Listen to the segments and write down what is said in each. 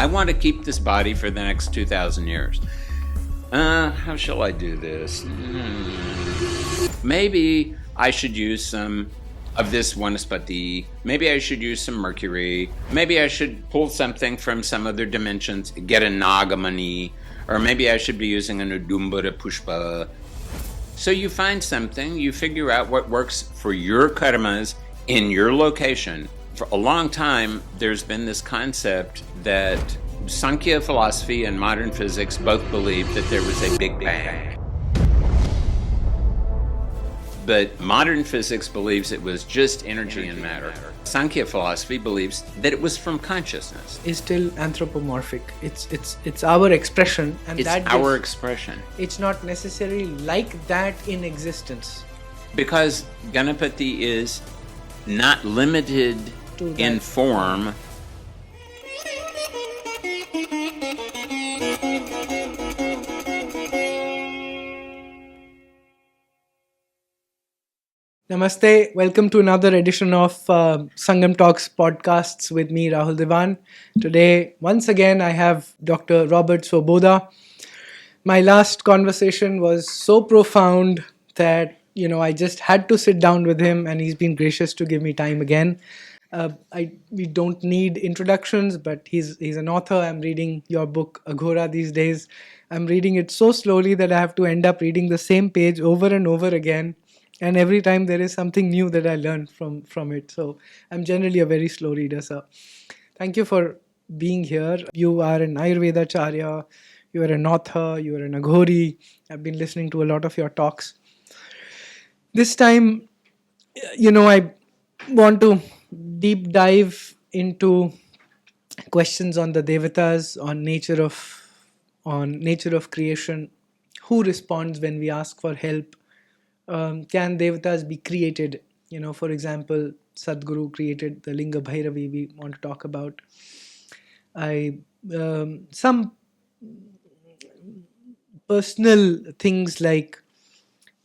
I want to keep this body for the next 2,000 years. How shall I do this? Maybe I should use some of this Vanaspati. Maybe I should use some mercury. Maybe I should pull something from some other dimensions, get a Nagamani, or maybe I should be using an Udumbara Pushpa. So you find something, you figure out what works for your karmas in your location. For a long time, there's been this concept that Sankhya philosophy and modern physics both believe that there was a Big Bang. But modern physics believes it was just energy and matter. Sankhya philosophy believes that it was from consciousness. Is still anthropomorphic. It's our expression, and it's that our expression. It's not necessarily like that in existence. Because Ganapati is not limited in form. Namaste, welcome to another edition of Sangam Talks podcasts with me, Rahul Dewan. Today, once again, I have Dr. Robert Svoboda. My last conversation was so profound that, I just had to sit down with him, and he's been gracious to give me time again. We don't need introductions, but he's an author. I'm reading your book, Aghora, these days. I'm reading it so slowly that I have to end up reading the same page over and over again. And every time there is something new that I learn from it. So I'm generally a very slow reader. So thank you for being here. You are an Ayurveda Charya. You are an author. You are an Aghori. I've been listening to a lot of your talks. This time, I want to deep dive into questions on the Devatas, on nature of creation. Who responds when we ask for help? Can Devatas be created? For example, Sadhguru created the Linga Bhairavi we want to talk about. Some personal things like,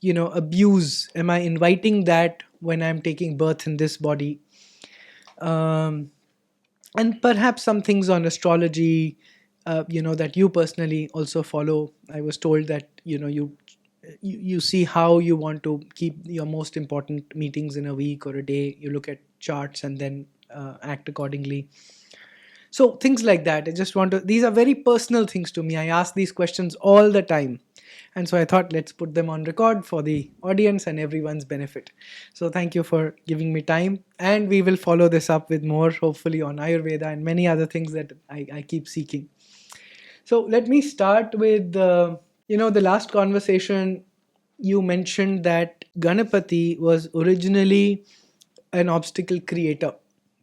abuse. Am I inviting that when I'm taking birth in this body? And perhaps some things on astrology, that you personally also follow. I was told that, you see how you want to keep your most important meetings in a week or a day. You look at charts and then act accordingly. So things like that. These are very personal things to me. I ask these questions all the time. And so I thought, let's put them on record for the audience and everyone's benefit. So thank you for giving me time. And we will follow this up with more, hopefully, on Ayurveda and many other things that I keep seeking. So let me start with the last conversation. You mentioned that Ganapati was originally an obstacle creator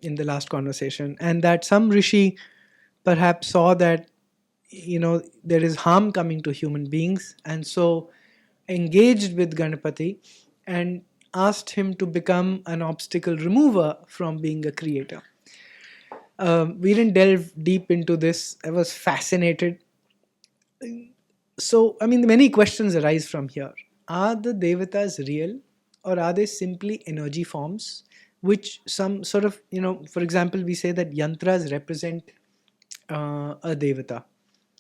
in the last conversation, and that some Rishi perhaps saw that, there is harm coming to human beings, and so engaged with Ganapati and asked him to become an obstacle remover from being a creator. We didn't delve deep into this. I was fascinated. So, many questions arise from here. Are the Devatas real, or are they simply energy forms, which some sort of, for example, we say that yantras represent a Devata,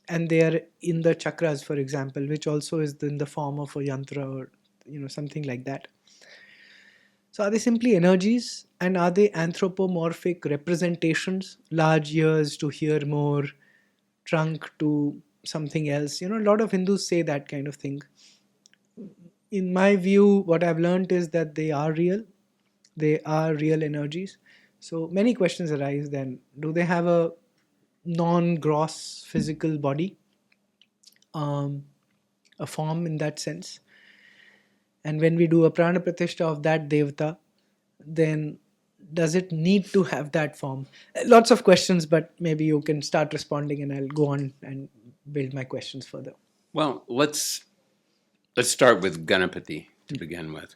and they are in the chakras, for example, which also is in the form of a yantra or, something like that. So are they simply energies, and are they anthropomorphic representations, large ears to hear more, trunk to something else? A lot of Hindus say that kind of thing. In my view, what I've learned is that they are real. They are real energies. So many questions arise then. Do they have a non-gross physical body? A form in that sense? And when we do a Prāṇa-Pratiṣṭhā of that Devata, then does it need to have that form? Lots of questions, but maybe you can start responding and I'll go on and build my questions further. Well, let's start with Ganapati to begin with.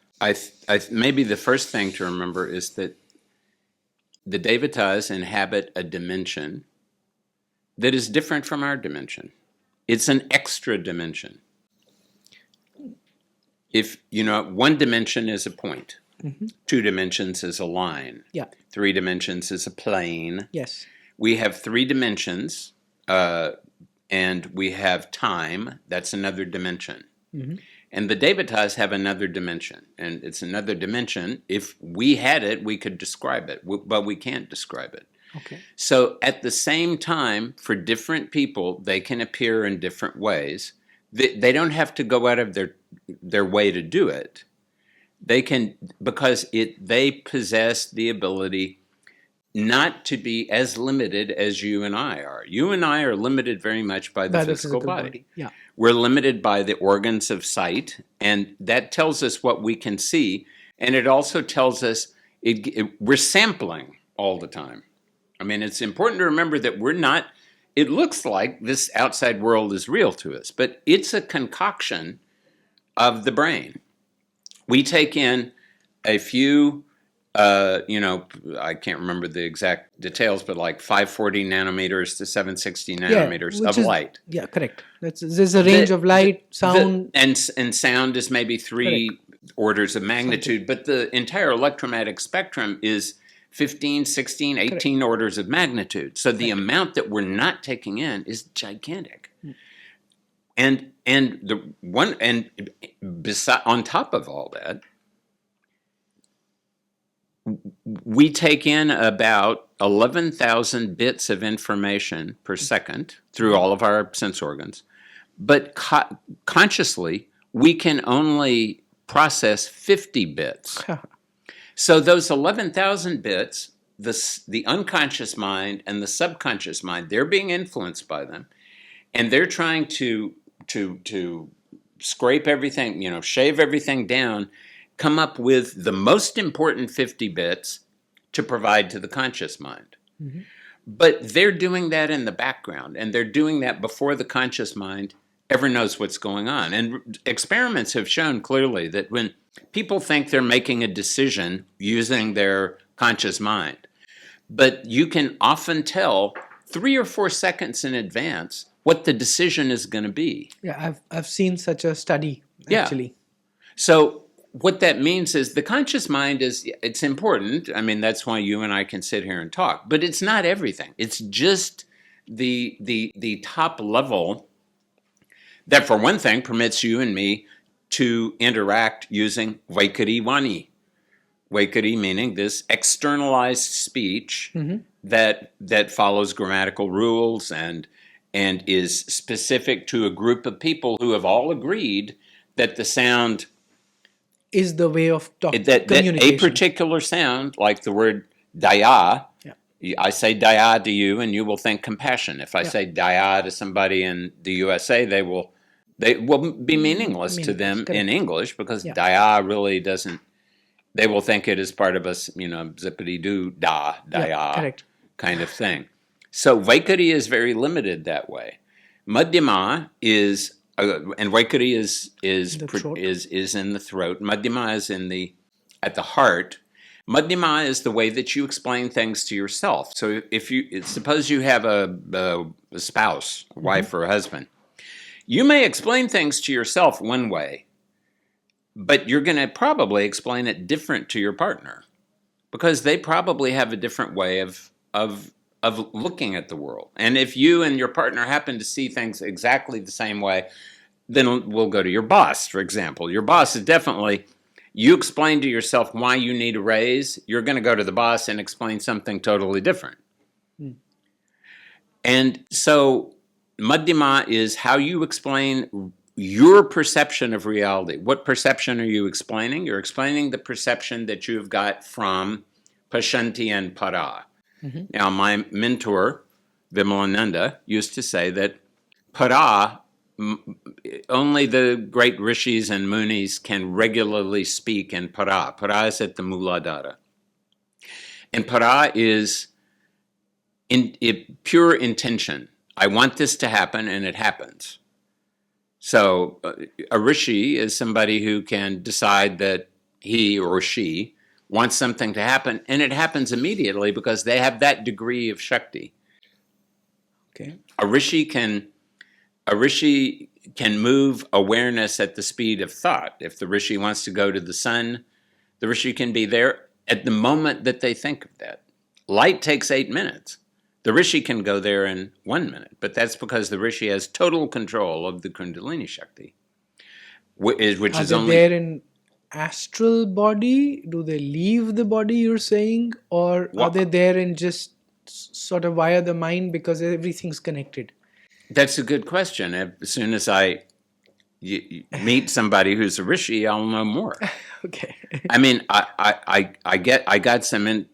Maybe the first thing to remember is that the Devatas inhabit a dimension that is different from our dimension. It's an extra dimension. If, one dimension is a point, 2 dimensions is a line, 3 dimensions is a plane. Yes. We have 3 dimensions and we have time. That's another dimension. Mm-hmm. And the Devatas have another dimension. And it's another dimension. If we had it, we could describe it, but we can't describe it. Okay. So at the same time, for different people, they can appear in different ways. They don't have to go out of their way to do it. They can, because they possess the ability not to be as limited as you and I are. You and I are limited very much by the physical body. Yeah. We're limited by the organs of sight, and that tells us what we can see, and it also tells us we're sampling all the time. I mean, it's important to remember that we're not, it looks like this outside world is real to us, but it's a concoction of the brain. We take in a few, I can't remember the exact details, but like 540 nanometers to 760 nanometers of light. Yeah, correct. There's a range of light, sound. And sound is maybe 3 orders of magnitude, but the entire electromagnetic spectrum is 15, 16, 18 orders of magnitude. So the amount that we're not taking in is gigantic. And on top of all that, we take in about 11,000 bits of information per second through all of our sense organs, but consciously we can only process 50 bits. So those 11,000 bits, the unconscious mind and the subconscious mind, they're being influenced by them, and they're trying to scrape everything, shave everything down, come up with the most important 50 bits to provide to the conscious mind. Mm-hmm. But they're doing that in the background, and they're doing that before the conscious mind ever knows what's going on. And experiments have shown clearly that when people think they're making a decision using their conscious mind, but you can often tell 3 or 4 seconds in advance what the decision is going to be. Yeah, I've seen such a study, actually. Yeah. So what that means is the conscious mind it's important. I mean, that's why you and I can sit here and talk, but it's not everything. It's just the top level that, for one thing, permits you and me to interact using Vaikari Vani. Vaikari meaning this externalized speech mm-hmm. that follows grammatical rules and is specific to a group of people who have all agreed that the sound is the way of talking. That a particular sound, like the word daya, I say daya to you and you will think compassion. If I say daya to somebody in the USA, they will be meaningless to them in English, because daya really doesn't, they will think it is part of us, zippity-doo, daya kind of thing. So Vaikari is very limited that way. Madhyama is, and Vaikari is in the throat. Madhyama is at the heart. Madhyama is the way that you explain things to yourself. So suppose you have a spouse, a wife mm-hmm. or a husband, you may explain things to yourself one way, but you're going to probably explain it different to your partner, because they probably have a different way of looking at the world. And if you and your partner happen to see things exactly the same way, then we'll go to your boss, for example. Your boss is definitely, you explain to yourself why you need a raise, you're going to go to the boss and explain something totally different. And so Madhyama is how you explain your perception of reality. What perception are you explaining? You're explaining the perception that you've got from Pashanti and Para. Mm-hmm. Now, my mentor, Vimalananda, used to say that Para, only the great Rishis and Munis can regularly speak in Para. Para is at the Muladhara. And Para is pure intention. I want this to happen, and it happens. So a Rishi is somebody who can decide that he or she wants something to happen, and it happens immediately because they have that degree of Shakti. Okay. A Rishi can move awareness at the speed of thought. If the Rishi wants to go to the sun, the Rishi can be there at the moment that they think of that. Light takes 8 minutes. The Rishi can go there in 1 minute, but that's because the Rishi has total control of the Kundalini Shakti, which Are is they only... there in astral body? Do they leave the body, you're saying? Or are they there in just sort of via the mind because everything's connected? That's a good question. As soon as I meet somebody who's a Rishi, I'll know more. Okay. I mean, I got some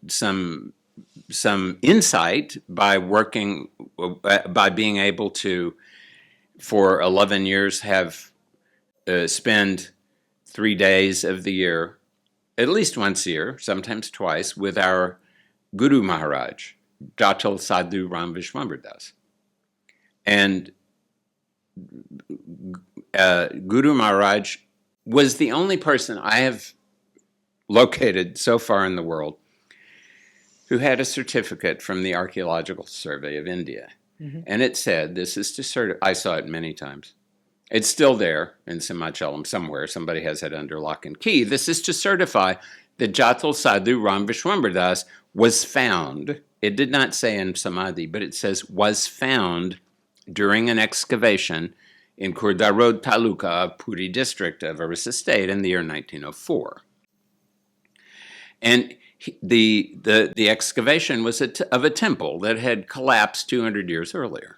insight by working, by being able to, for 11 years, have spend 3 days of the year, at least once a year, sometimes twice, with our Guru Maharaj, Jatatl Sadhu RamaViswambhara. And Guru Maharaj was the only person I have located so far in the world who had a certificate from the Archaeological Survey of India. Mm-hmm. And it said, this is to certify, I saw it many times. It's still there in Simhachalam somewhere. Somebody has it under lock and key. This is to certify that Jatatl Sadhu RamaViswambhara was found. It did not say in Samadhi, but it says was found during an excavation in Kurdarod Taluka of Puri district of Orissa State in the year 1904. And the excavation was of a temple that had collapsed 200 years earlier.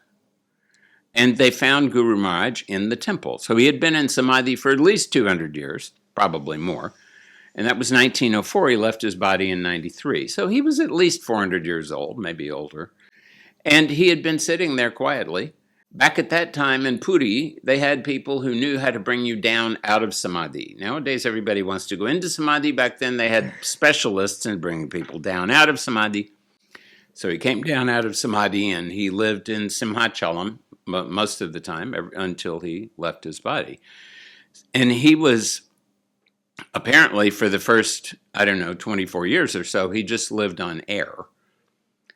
And they found Guru Maharaj in the temple. So he had been in Samadhi for at least 200 years, probably more. And that was 1904. He left his body in 93. So he was at least 400 years old, maybe older. And he had been sitting there quietly. Back at that time in Puri, they had people who knew how to bring you down out of Samadhi. Nowadays, everybody wants to go into Samadhi. Back then, they had specialists in bringing people down out of Samadhi. So he came down out of Samadhi, and he lived in Simhachalam most of the time until he left his body. And he was, apparently, for the first, 24 years or so, he just lived on air.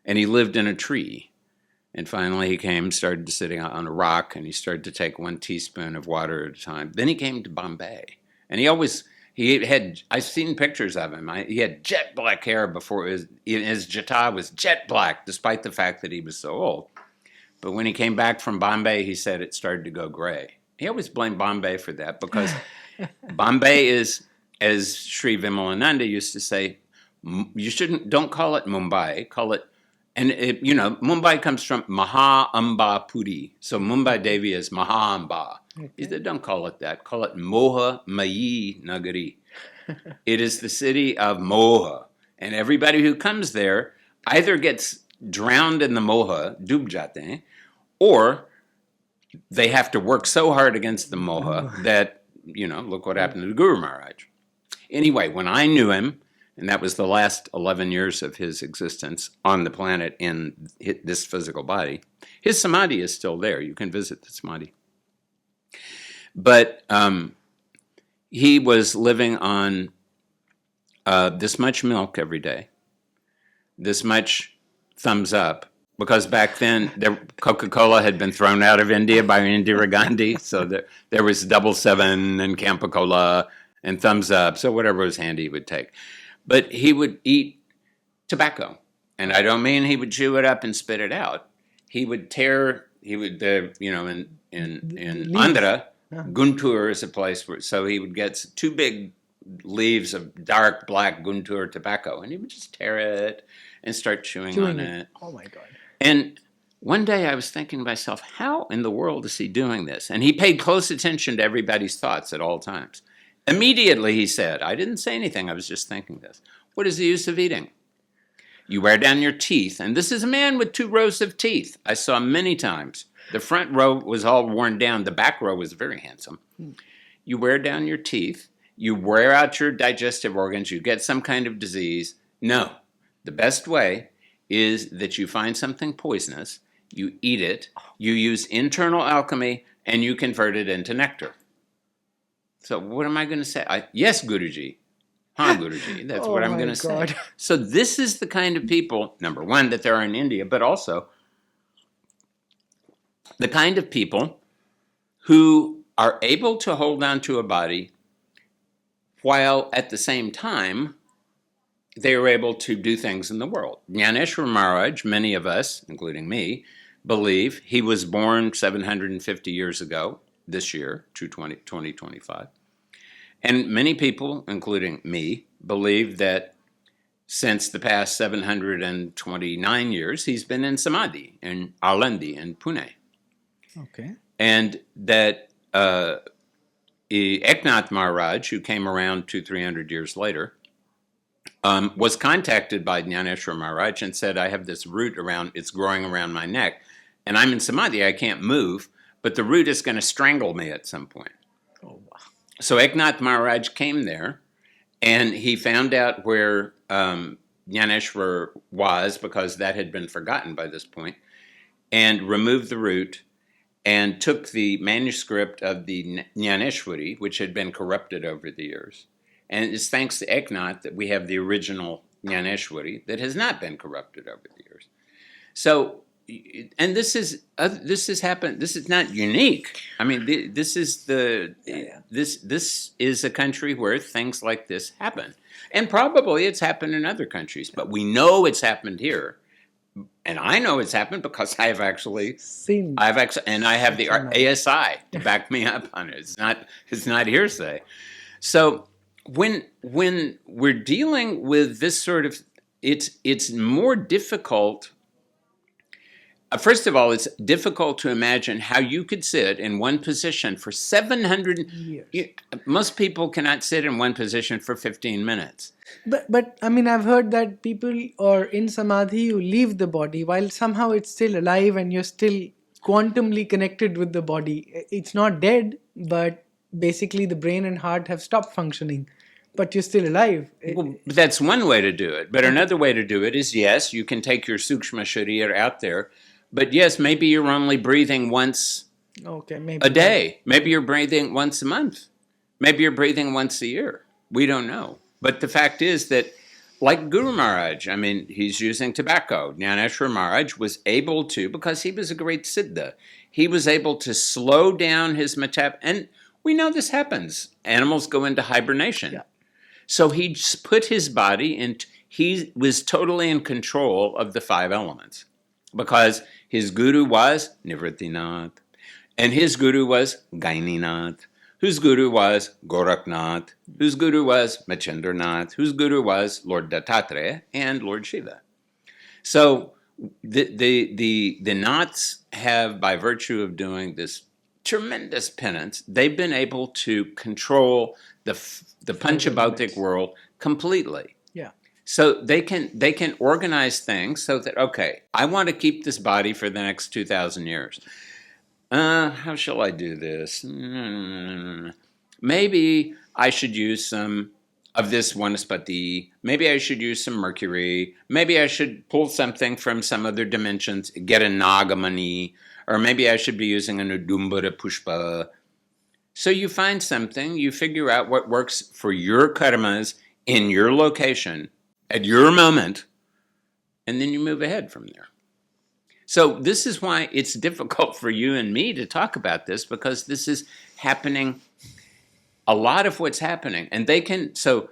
And he lived in a tree. And finally he started sitting on a rock, and he started to take 1 teaspoon of water at a time. Then he came to Bombay. And I've seen pictures of him. He had jet black hair before his jata was jet black, despite the fact that he was so old. But when he came back from Bombay, he said it started to go gray. He always blamed Bombay for that, because Bombay is, as Shri Vimalananda used to say, don't call it Mumbai, call it, and Mumbai comes from Maha Amba Puri. So Mumbai Devi is Maha Amba. Okay. He said, don't call it that. Call it Moha Mayi Nagari. It is the city of Moha. And everybody who comes there either gets drowned in the Moha, dub jate, or they have to work so hard against the Moha that, look what happened to the Guru Maharaj. Anyway, when I knew him, and that was the last 11 years of his existence on the planet in this physical body, his Samadhi is still there. You can visit the Samadhi. But he was living on this much milk every day, this much thumbs up, because back then Coca-Cola had been thrown out of India by Indira Gandhi, so there was 7 and Campa Cola and thumbs up, so whatever was handy he would take. But he would eat tobacco, and I don't mean he would chew it up and spit it out. He would in Andhra, Guntur is a place where, so he would get 2 big leaves of dark black Guntur tobacco, and he would just tear it and start chewing on it. Oh my God. And one day I was thinking to myself, how in the world is he doing this? And he paid close attention to everybody's thoughts at all times. Immediately he said, I didn't say anything, I was just thinking this. What is the use of eating? You wear down your teeth, and this is a man with 2 rows of teeth. I saw many times. The front row was all worn down. The back row was very handsome. You wear down your teeth. You wear out your digestive organs. You get some kind of disease. No. The best way is that you find something poisonous, you eat it, you use internal alchemy, and you convert it into nectar. So what am I going to say? Yes, Guruji. Guruji. That's what I'm going to say. So this is the kind of people, number one, that there are in India, but also the kind of people who are able to hold on to a body while at the same time they were able to do things in the world. Gyaneshwar Maharaj, many of us, including me, believe he was born 750 years ago, this year, 2025. And many people, including me, believe that since the past 729 years, he's been in Samadhi in Alandi in Pune. Okay. And that Eknath Maharaj, who came around 200-300 years later, was contacted by Gyaneshwar Maharaj and said, I have this root it's growing around my neck, and I'm in Samadhi, I can't move, but the root is going to strangle me at some point. Oh, wow. So Eknath Maharaj came there, and he found out where Gyaneshwar was, because that had been forgotten by this point, and removed the root, and took the manuscript of the Gyaneshwari, which had been corrupted over the years. And it's thanks to Eknath that we have the original Gyaneshwari that has not been corrupted over the years. So, and this has happened. This is not unique. I mean, this is this is a country where things like this happen, and probably it's happened in other countries. But we know it's happened here, and I know it's happened because I have actually seen. And I have the ASI to back me up on it. It's not hearsay. So when we're dealing with this sort of, it's more difficult. First of all, it's difficult to imagine how you could sit in one position for 700 years. Most people cannot sit in one position for 15 minutes. But I mean, I've heard that people are in Samadhi, you leave the body while somehow it's still alive and you're still quantumly connected with the body. It's not dead, but basically the brain and heart have stopped functioning, but you're still alive. Well, that's one way to do it. But another way to do it is, yes, you can take your Sukshma Sharira out there. But yes, maybe you're only breathing once a day. Maybe you're breathing once a month. Maybe you're breathing once a year. We don't know. But the fact is that, like Guru Maharaj, I mean, he's using tobacco. Gyaneshwar Maharaj was able to, because he was a great siddha, he was able to slow down his metabolism. And we know this happens. Animals go into hibernation. Yeah. So he just put his body in, he was totally in control of the 5 elements. Because his guru was Nivrittinath, and his guru was Gaininath, whose guru was Gorakhnath, whose guru was Machendranath, whose guru was Lord Dattatraya and Lord Shiva. So the Naths have, by virtue of doing this tremendous penance, they've been able to control the Panchabhautic world completely. Yeah. So they can organize things so that, okay, I want to keep this body for the next 2,000 years. How shall I do this? Maybe I should use some of this Vanaspati. Maybe I should use some mercury. Maybe I should pull something from some other dimensions, get a Nagamani, or maybe I should be using an Udumbara Pushpa. So you find something, you figure out what works for your karmas in your location, at your moment, and then you move ahead from there. So this is why it's difficult for you and me to talk about this, because this is happening, a lot of what's happening. And they can, so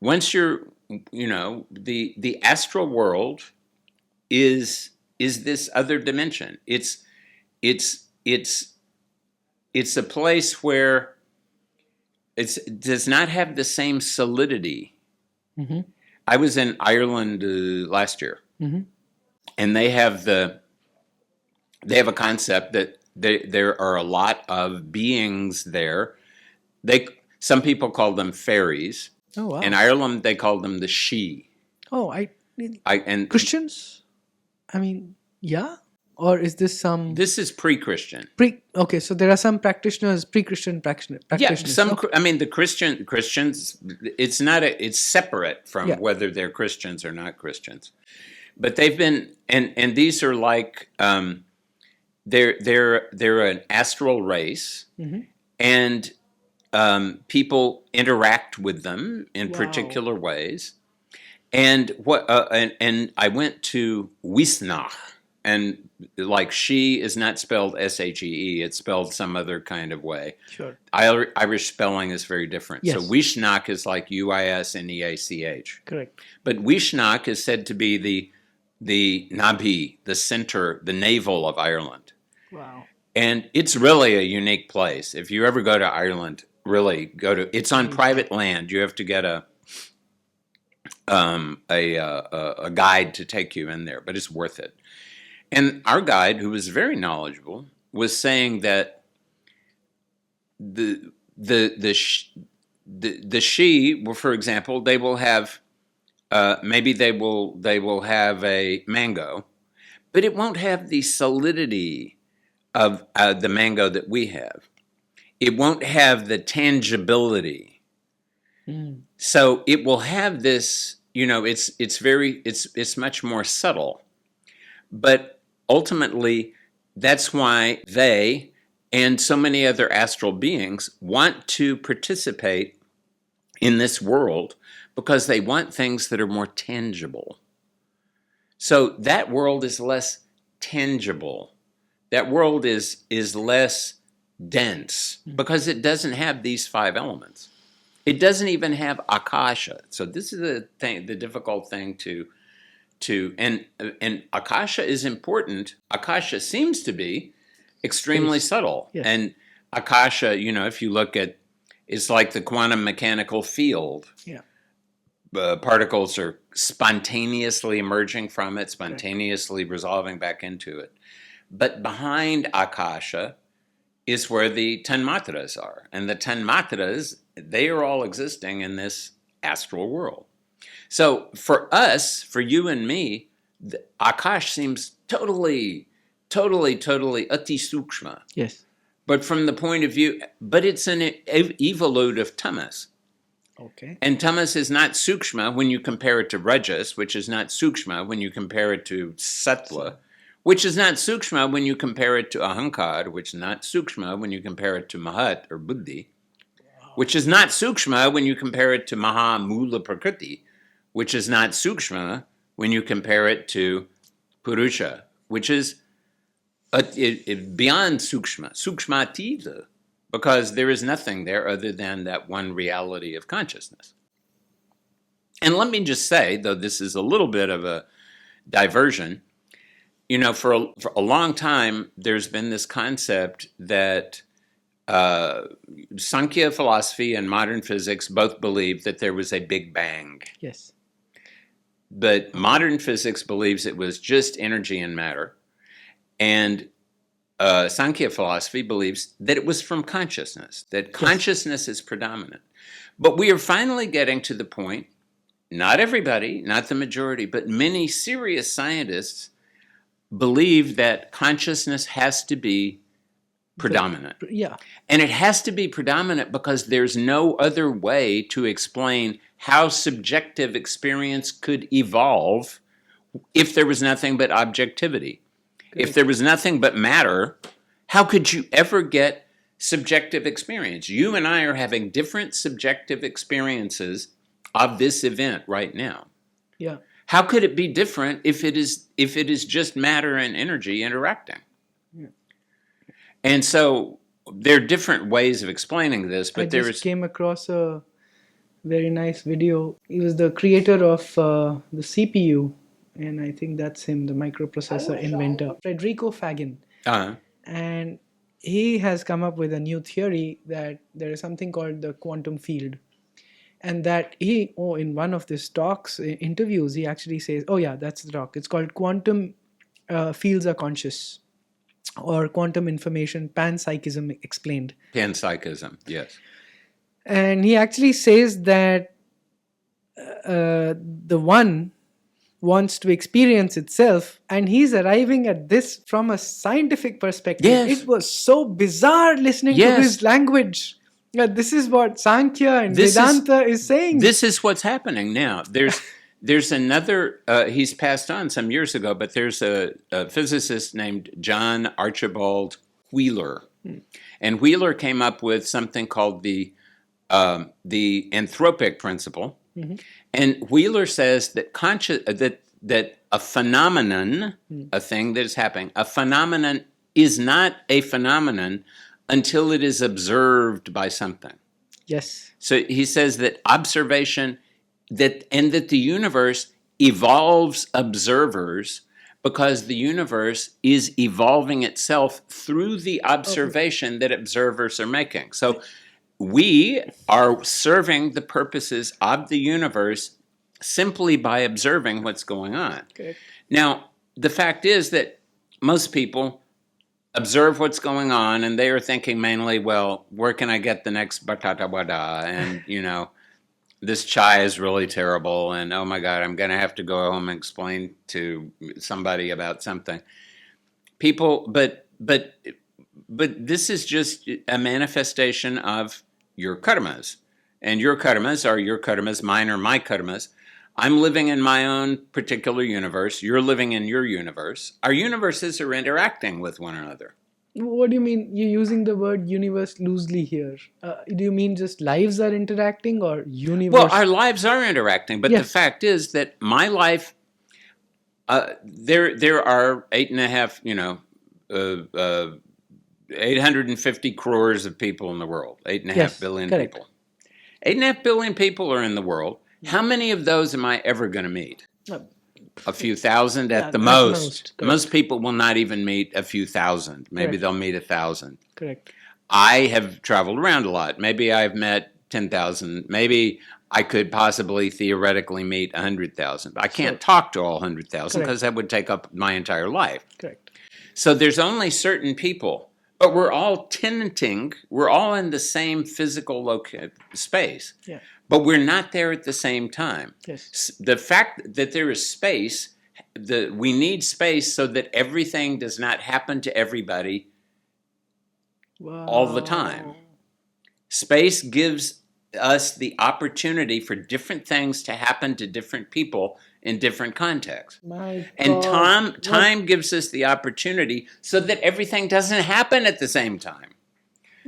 once you're, the astral world is this other dimension. It's a place where it does not have the same solidity. Mm-hmm. I was in Ireland last year, mm-hmm. and they have a concept that there are a lot of beings there. Some people call them fairies. Oh, wow. In Ireland, they call them the Shri. Oh, and Christians? I mean, yeah. Or is this some... This is pre-Christian. Okay, so there are some practitioners, pre-Christian practitioners. Yeah, the Christians, it's separate from whether they're Christians or not Christians. But they've been, and these are like, they're an astral race, mm-hmm. and people interact with them in particular ways. And and I went to Wisnach. and like she is not spelled Shee, it's spelled some other kind of way. Sure. Irish spelling is very different. Yes. So Uisneach is like Uisneach. Correct. But Uisneach is said to be the Nabhi, the center, the navel of Ireland. Wow. And it's really a unique place. If you ever go to Ireland, really go to. It's on private land. You have to get a guide to take you in there, but it's worth it. And our guide, who was very knowledgeable, was saying that the Shi, well, for example, they will have maybe they will have a mango, but it won't have the solidity of the mango that we have. It won't have the tangibility. So it will have this, it's much more subtle. But ultimately, that's why they and so many other astral beings want to participate in this world, because they want things that are more tangible. So that world is less tangible. That world is less dense, because it doesn't have these 5 elements. It doesn't even have akasha. So this is the difficult thing to and akasha is important. Akasha seems to be extremely subtle. Yes. And akasha, if you look at, it's like the quantum mechanical field. Yeah. Particles are spontaneously emerging from it, spontaneously resolving back into it. But behind akasha is where the tanmatras are. And the tanmatras, they are all existing in this astral world. So for us, for you and me, the akash seems totally ati sukshma. Yes. But from the point of view, but it's an evolute of tamas. Okay. And tamas is not sukshma when you compare it to rajas, which is not sukshma when you compare it to sattva, which is not sukshma when you compare it to ahankar, which is not sukshma when you compare it to mahat or buddhi, which is not sukshma when you compare it to maha mula prakriti, which is not sukshma when you compare it to purusha, which is beyond sukshma, sukshmatita, because there is nothing there other than that one reality of consciousness. And let me just say, though this is a little bit of a diversion, for a long time, there's been this concept that Sankhya philosophy and modern physics both believe that there was a Big Bang. Yes. But modern physics believes it was just energy and matter. And Sankhya philosophy believes that it was from consciousness, that consciousness is predominant. But we are finally getting to the point, not everybody, not the majority, but many serious scientists believe that consciousness has to be predominant. Yeah. And it has to be predominant because there's no other way to explain how subjective experience could evolve if there was nothing but objectivity. If there was nothing but matter, how could you ever get subjective experience? You and I are having different subjective experiences of this event right now. Yeah. How could it be different if it is just matter and energy interacting? Yeah. And so there are different ways of explaining this, but I just came across a very nice video. He was the creator of the CPU, and I think that's him, the microprocessor inventor, Federico Fagin. Uh-huh. And he has come up with a new theory that there is something called the quantum field. And that in one of these talks, interviews, he actually says, that's the talk. It's called Quantum Fields Are Conscious, or Quantum Information Panpsychism Explained. Panpsychism, yes. And he actually says that the one wants to experience itself, and he's arriving at this from a scientific perspective. Yes. It was so bizarre listening to his language. This is what Sankhya and Vedanta is saying. This is what's happening now. There's another, he's passed on some years ago, but there's a physicist named John Archibald Wheeler. And Wheeler came up with something called the anthropic principle. Mm-hmm. And Wheeler says that that a phenomenon, a thing that is happening, a phenomenon is not a phenomenon until it is observed by something. Yes. So he says that observation, that the universe evolves observers because the universe is evolving itself through the observation that observers are making. So we are serving the purposes of the universe simply by observing what's going on. Correct. Now, the fact is that most people observe what's going on, and they are thinking mainly, well, where can I get the next batata wada? And, this chai is really terrible, and oh my God, I'm going to have to go home and explain to somebody about something. People, but this is just a manifestation of your karmas. And your karmas are your karmas, mine are my karmas. I'm living in my own particular universe. You're living in your universe. Our universes are interacting with one another. What do you mean? You're using the word universe loosely here. Do you mean just lives are interacting or universe? Well, our lives are interacting, but Yes. the fact is that my life, there are 850 crores of people in the world, 8.5 billion correct. people. 8.5 billion people are in the world. How many of those am I ever going to meet? A few thousand at the most. Most people will not even meet a few thousand. Maybe Correct. they'll meet 1,000. Correct. I have traveled around a lot. Maybe I've met 10,000. Maybe I could possibly theoretically meet 100,000. I can't talk to all 100,000 because that would take up my entire life. Correct. So there's only certain people, but we're all tenanting. We're all in the same physical space. Yeah. But we're not there at the same time. Yes. The fact that there is space, we need space so that everything does not happen to everybody all the time. Space gives us the opportunity for different things to happen to different people in different contexts. And time gives us the opportunity so that everything doesn't happen at the same time.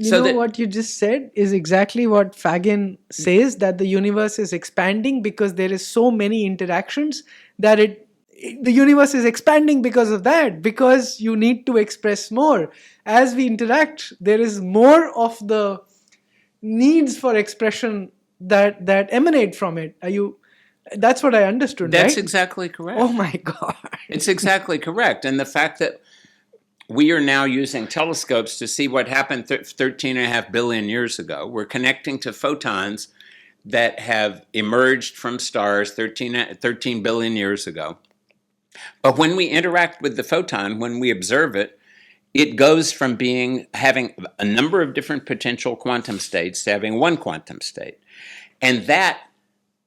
What you just said is exactly what Fagin says, that the universe is expanding because there is so many interactions that the universe is expanding because of that, because you need to express more. As we interact, there is more of the needs for expression that emanate from it. That's what I understood, That's right? exactly correct. Oh my God. It's exactly correct. And the fact that we are now using telescopes to see what happened 13.5 billion years ago. We're connecting to photons that have emerged from stars 13 billion years ago. But when we interact with the photon, when we observe it, it goes from having a number of different potential quantum states to having one quantum state. And that,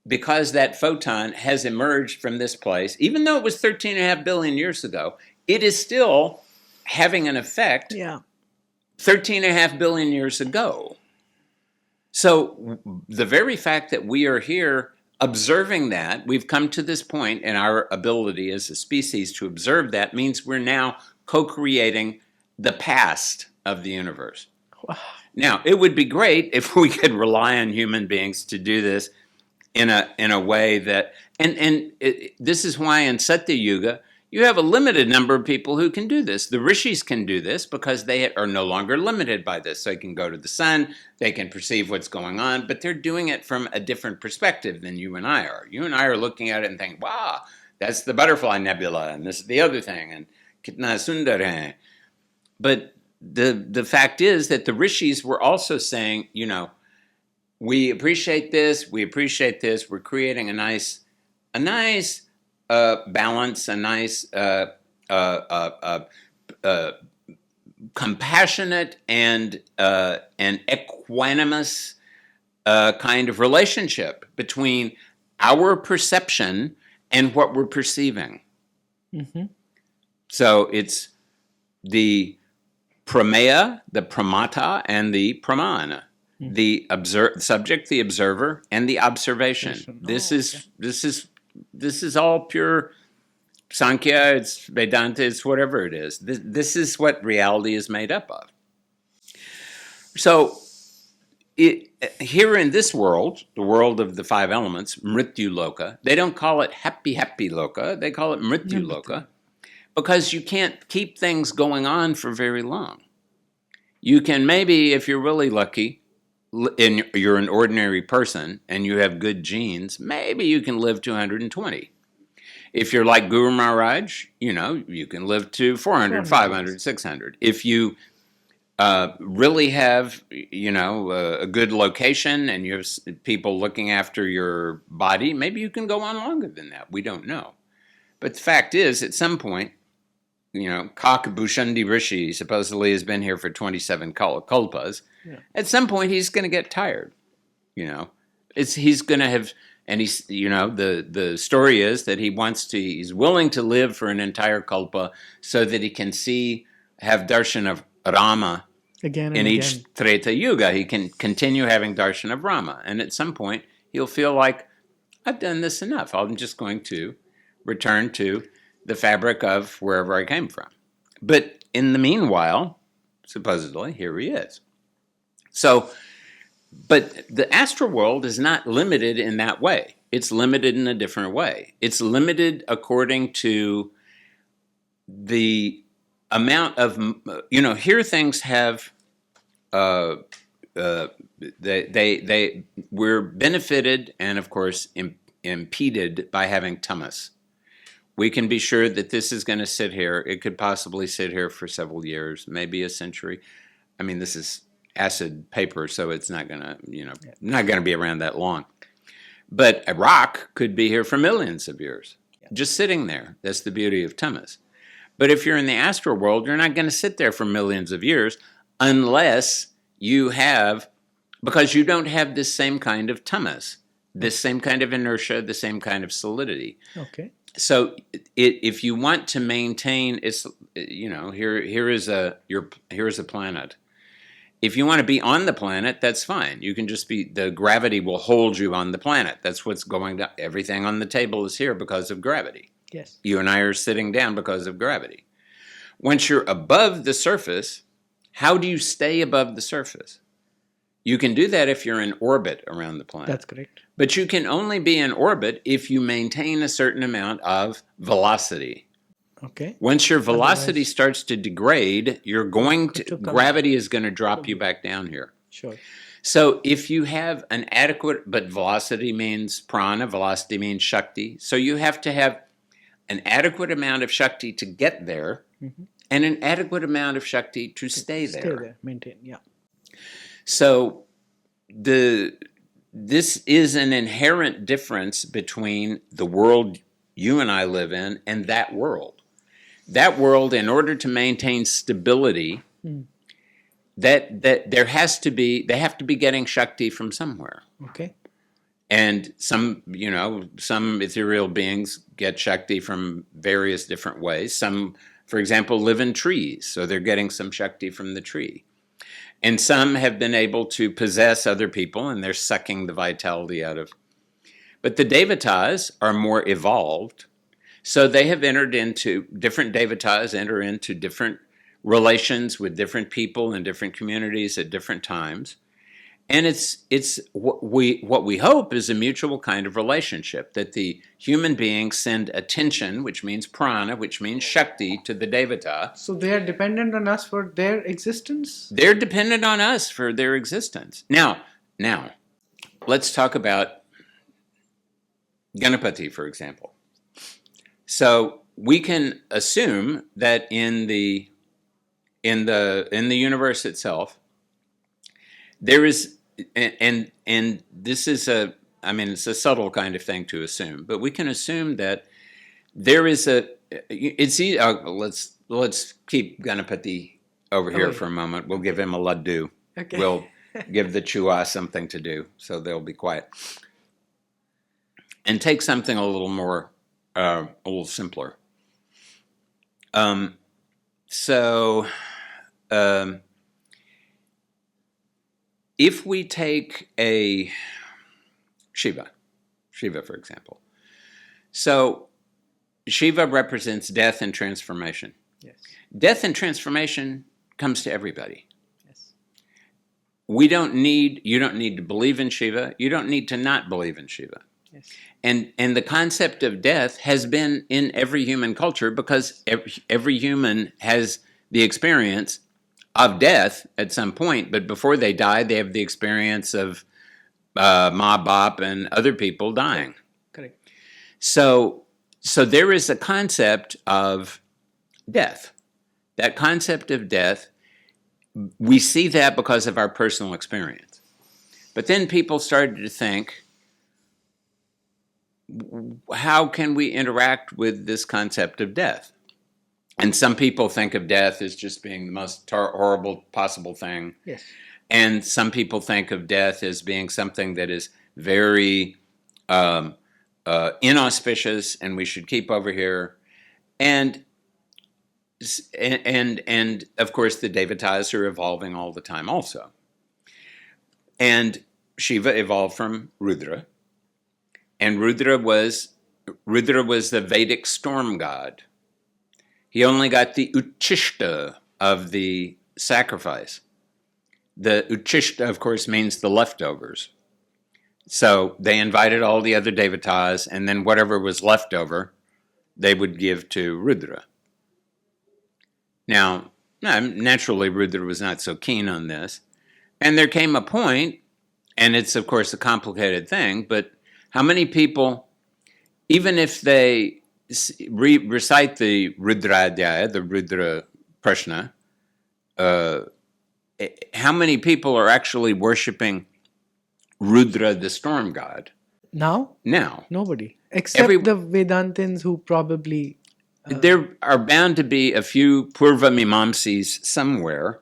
because that photon has emerged from this place, even though it was 13.5 billion years ago, it is still having an effect 13.5 billion years ago. So the very fact that we are here observing that, we've come to this point in our ability as a species to observe that, means we're now co-creating the past of the universe. Wow. Now, it would be great if we could rely on human beings to do this in a way that, this is why in Satya Yuga, you have a limited number of people who can do this. The Rishis can do this because they are no longer limited by this. So they can go to the sun, they can perceive what's going on, but they're doing it from a different perspective than you and I are. You and I are looking at it and thinking, wow, that's the butterfly nebula, and this is the other thing, and kitna sundar hai. But the fact is that the Rishis were also saying, we appreciate this, we're creating a nice balance, a nice compassionate and equanimous kind of relationship between our perception and what we're perceiving. Mm-hmm. So it's the prameya, the pramata, and the pramana. Mm-hmm. The subject, the observer, and the observation. This is all pure Sankhya, it's Vedanta, it's whatever it is. This is what reality is made up of. So here in this world, the world of the five elements, Mrityu Loka, they don't call it happy Loka, they call it Mrityu Loka, because you can't keep things going on for very long. You can maybe, if you're really lucky, and you're an ordinary person and you have good genes, maybe you can live to 120. If you're like Guru Maharaj, you can live to 400, 500, 600. If you really have, a good location and you have people looking after your body, maybe you can go on longer than that. We don't know. But the fact is, at some point, Kakabhushandi Rishi supposedly has been here for 27 kalpas. Yeah. At some point, he's going to get tired. He's going to have, and he's, the story is that he's willing to live for an entire kalpa so that he can have darshan of Rama again in each Treta Yuga. He can continue having darshan of Rama. And at some point, he'll feel like, I've done this enough. I'm just going to return to the fabric of wherever I came from. But in the meanwhile, supposedly, here he is. So, but the astral world is not limited in that way. It's limited in a different way. It's limited according to the amount of, here things have, we're benefited and, of course, impeded by having tamas. We can be sure that this is going to sit here. It could possibly sit here for several years, maybe a century. I mean, this is acid paper, so it's not going to, not going to be around that long. But a rock could be here for millions of years, just sitting there. That's the beauty of tamas. But if you're in the astral world, you're not going to sit there for millions of years unless you have, because you don't have this same kind of tamas, this same kind of inertia, the same kind of solidity. Okay. So if you want to maintain, here is a planet. If you want to be on the planet, that's fine. You can just the gravity will hold you on the planet. That's what's going down. Everything on the table is here because of gravity. Yes. You and I are sitting down because of gravity. Once you're above the surface, how do you stay above the surface? You can do that if you're in orbit around the planet. That's correct. But you can only be in orbit if you maintain a certain amount of velocity. Okay. Once your velocity starts to degrade, gravity is going to drop you back down here. Sure. So if you have an adequate, but velocity means prana, velocity means Shakti. So you have to have an adequate amount of Shakti to get there, and an adequate amount of Shakti to stay there. Stay there, maintain, yeah. So this is an inherent difference between the world you and I live in and that world. That world, in order to maintain stability, that they have to be getting Shakti from somewhere. Okay. And some ethereal beings get Shakti from various different ways. Some, for example, live in trees, so they're getting some Shakti from the tree. And some have been able to possess other people, and they're sucking the vitality out of. But the Devatas are more evolved, so they have different Devatas enter into different relations with different people in different communities at different times. And it's what we hope is a mutual kind of relationship, that the human beings send attention, which means prana, which means Shakti, to the Devata. So they are dependent on us for their existence? They're dependent on us for their existence. Now, let's talk about Ganapati, for example. So we can assume that in the universe itself, there is, and this is it's a subtle kind of thing to assume, but we can assume that there is let's keep Ganapati over here for a moment. We'll give him a laddu. Okay. We'll give the chua something to do, so they'll be quiet. And take something a little more, a little simpler. If we take a Shiva, for example. So Shiva represents death and transformation. Yes. Death and transformation comes to everybody. Yes. you don't need to believe in Shiva. You don't need to not believe in Shiva. Yes. And the concept of death has been in every human culture because every human has the experience of death at some point, but before they die, they have the experience of Ma Bop and other people dying. Correct. So there is a concept of death. That concept of death, we see that because of our personal experience. But then people started to think, how can we interact with this concept of death? And some people think of death as just being the most horrible possible thing. Yes. And some people think of death as being something that is very inauspicious and we should keep over here. And of course the Devatas are evolving all the time also. And Shiva evolved from Rudra. And Rudra was the Vedic storm god. He only got the uchishta of the sacrifice. The uchishta, of course, means the leftovers. So they invited all the other Devatas, and then whatever was left over, they would give to Rudra. Now, naturally, Rudra was not so keen on this. And there came a point, and it's, of course, a complicated thing, but how many people, even if they recite the Rudradhyaya, the Rudra Prashna, how many people are actually worshiping Rudra, the storm god? Now? Nobody. Except the Vedantins who probably... there are bound to be a few Purva Mimamsis somewhere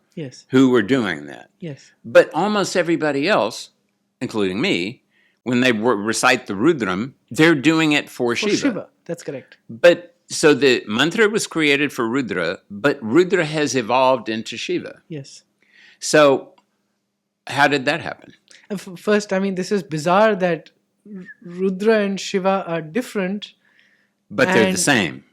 who were doing that. Yes. But almost everybody else, including me, when they recite the Rudram, they're doing it for Shiva. That's correct. But so the mantra was created for Rudra, but Rudra has evolved into Shiva. Yes. So how did that happen? First, this is bizarre that Rudra and Shiva are different. But they're the same.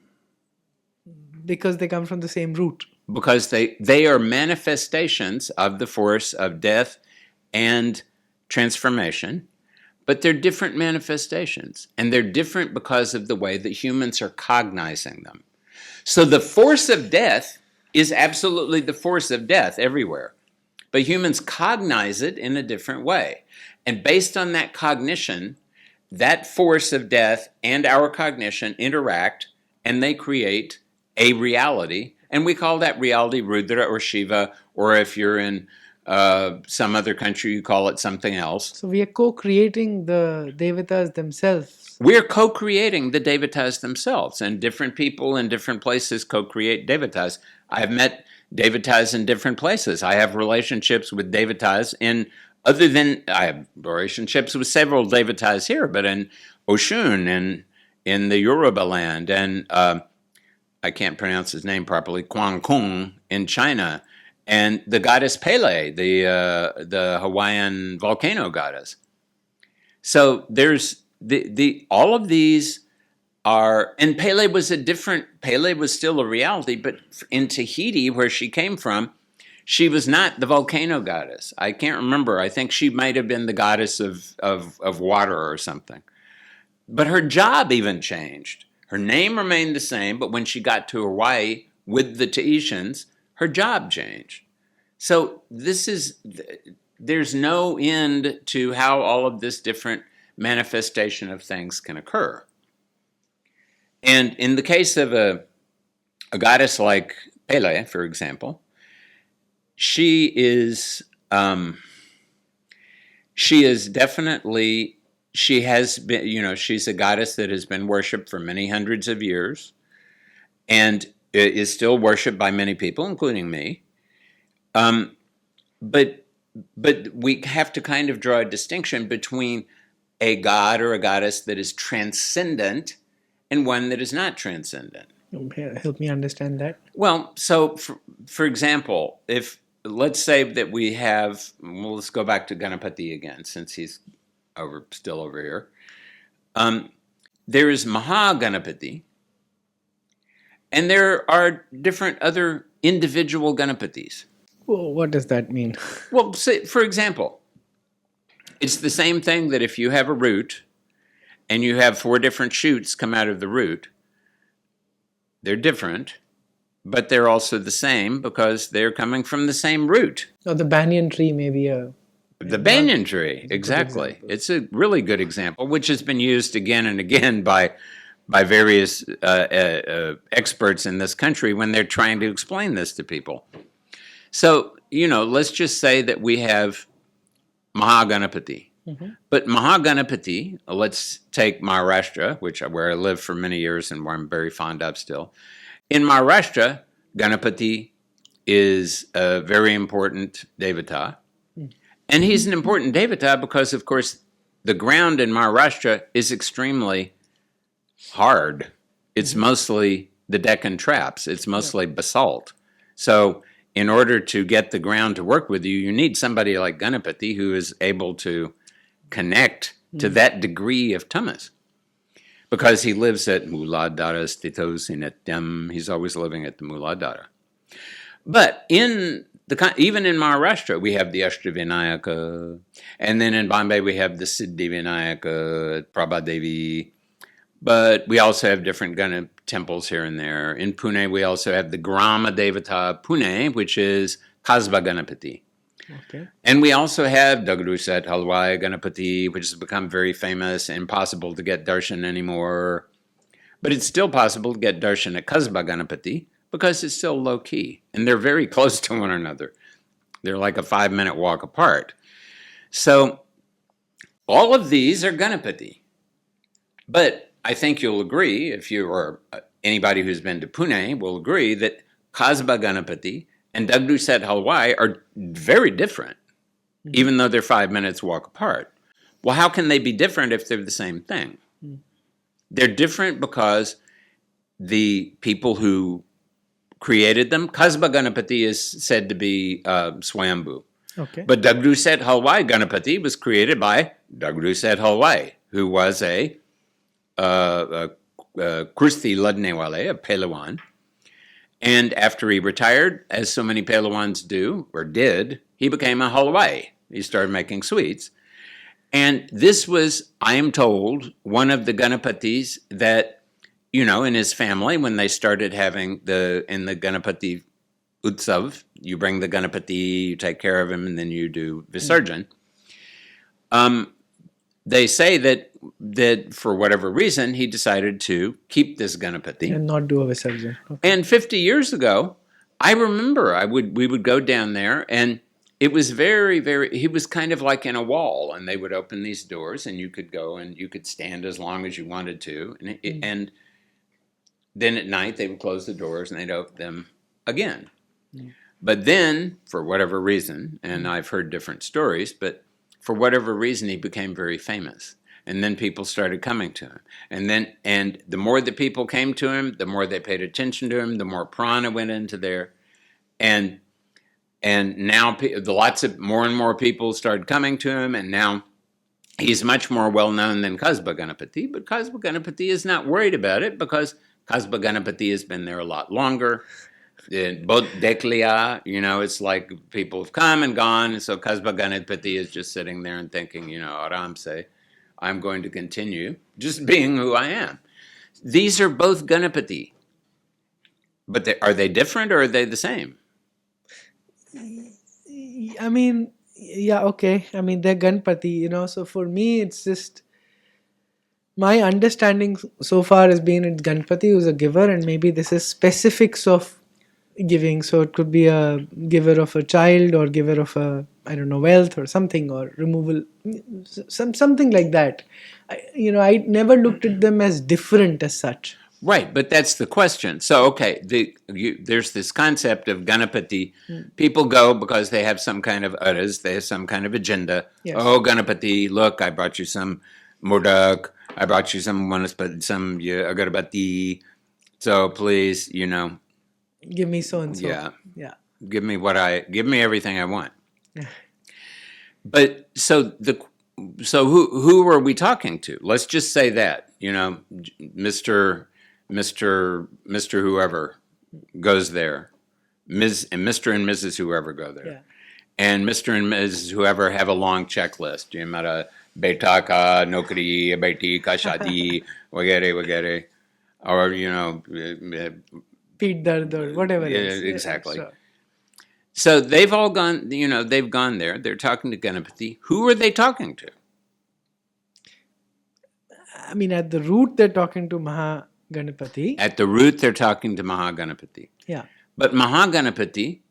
Because they come from the same root. Because they are manifestations of the force of death and transformation. But they're different manifestations, and they're different because of the way that humans are cognizing them. So the force of death is absolutely the force of death everywhere, but humans cognize it in a different way. And based on that cognition, that force of death and our cognition interact, and they create a reality, and we call that reality Rudra or Shiva, or if you're in some other country, you call it something else. So we are co-creating the Devatas themselves. We're co-creating the Devatas themselves, and different people in different places co-create Devatas. I've met Devatas in different places. I have relationships with Devatas I have relationships with several Devatas here, but in Oshun and in the Yoruba land, and I can't pronounce his name properly, Kwang Kung in China, and the goddess Pele, the Hawaiian volcano goddess. So there's all of these are, and Pele was still a reality, but in Tahiti, where she came from, she was not the volcano goddess. I can't remember. I think she might have been the goddess of water or something. But her job even changed. Her name remained the same, but when she got to Hawaii with the Tahitians, her job changed. So there's no end to how all of this different manifestation of things can occur. And in the case of a goddess like Pele, for example, she has been, she's a goddess that has been worshipped for many hundreds of years and is still worshipped by many people, including me. But we have to kind of draw a distinction between a god or a goddess that is transcendent and one that is not transcendent. Help me understand that. Well, so for example, let's say that we have, let's go back to Ganapati again, since he's still over here. There is Mahaganapati, and there are different other individual Ganapatis. Oh, what does that mean? Well, say, for example, it's the same thing that if you have a root and you have 4 different shoots come out of the root, they're different, but they're also the same because they're coming from the same root. Or the banyan tree may be a... The banyan tree, exactly. It's a really good example, which has been used again and again by various experts in this country when they're trying to explain this to people. So, let's just say that we have Mahaganapati. Mm-hmm. But Mahaganapati, let's take Maharashtra, where I lived for many years and where I'm very fond of still. In Maharashtra, Ganapati is a very important Devata. And he's an important Devata because, of course, the ground in Maharashtra is extremely hard. It's mostly the Deccan traps. It's mostly basalt. So in order to get the ground to work with you, you need somebody like Ganapati who is able to connect to that degree of tamas. Because he lives at Muladhara Stitos Nityam. He's always living at the Muladhara. But even in Maharashtra, we have the Ashtavinayaka, and then in Bombay we have the Siddhivinayaka, Prabhadevi, but we also have different Gana temples here and there. In Pune, we also have the Grama Devata Pune, which is Kasba Ganapati. Okay. And we also have Dagdusat Halwai Ganapati, which has become very famous and impossible to get darshan anymore. But it's still possible to get darshan at Kasba Ganapati, because it's still low-key, and they're very close to one another. They're like a 5-minute walk apart. So all of these are Ganapati. But I think you'll agree, if you or anybody who's been to Pune will agree, that Kasba Ganapati and Dagdusat Halwai are very different, even though they're 5 minutes walk apart. Well, how can they be different if they're the same thing? They're different because the people who created them. Kasba Ganapati is said to be Swayambhu. Okay. But Dagdusat Halwai Ganapati was created by Dagdusat Halwai, who was a Kushti Ladne Wale, a Pehlewan. And after he retired, as so many Pehlewans do, or did, he became a Halwai. He started making sweets. And this was, I am told, one of the Ganapatis that, in his family, when they started having in the Ganapati Utsav, you bring the Ganapati, you take care of him, and then you do Visarjan. They say that for whatever reason, he decided to keep this Ganapati. And not do a Visarjan. Okay. And 50 years ago, I remember we would go down there, and it was very, very, he was kind of like in a wall, and they would open these doors, and you could go, and you could stand as long as you wanted to, and then at night, they would close the doors and they'd open them again. But then, for whatever reason, and I've heard different stories, but for whatever reason, he became very famous. And then people started coming to him. And the more the people came to him, the more they paid attention to him, the more prana went into there. And now more and more people started coming to him, and now he's much more well-known than Kasba Ganapati. But Kasba Ganapati is not worried about it because Kasba Ganapati has been there a lot longer. Both Dekliya, it's like people have come and gone. And so Kasba Ganapati is just sitting there and thinking, Aram say, I'm going to continue just being who I am. These are both Ganapati. But are they different or are they the same? I mean, yeah, okay. I mean, they're Ganapati, so for me, it's just... My understanding so far has been it's Ganapati who's a giver, and maybe this is specifics of giving. So it could be a giver of a child, or giver of wealth or something, or removal, something like that. I never looked at them as different as such. Right, but that's the question. So, okay, there's this concept of Ganapati. People go because they have some kind of urras, they have some kind of agenda. Yes. Oh, Ganapati, look, I brought you some modak. I brought you some agarbati, so please, give me so and so. Yeah. Give me everything I want. But so who are we talking to? Let's just say that, Mr. whoever goes there, Mr. and Mrs. whoever go there. Yeah. And Mr. and Mrs. whoever have a long checklist. You mera beta ka nokri, beti ka shadi, वगैरह वगैरह, or Peat dard or whatever yeah, else. exactly. Sure. So they've all gone. They've gone there. They're talking to Ganapati. Who are they talking to? I mean, at the root, they're talking to Mahaganapati. At the root, they're talking to Mahaganapati. Yeah. But Mahaganapati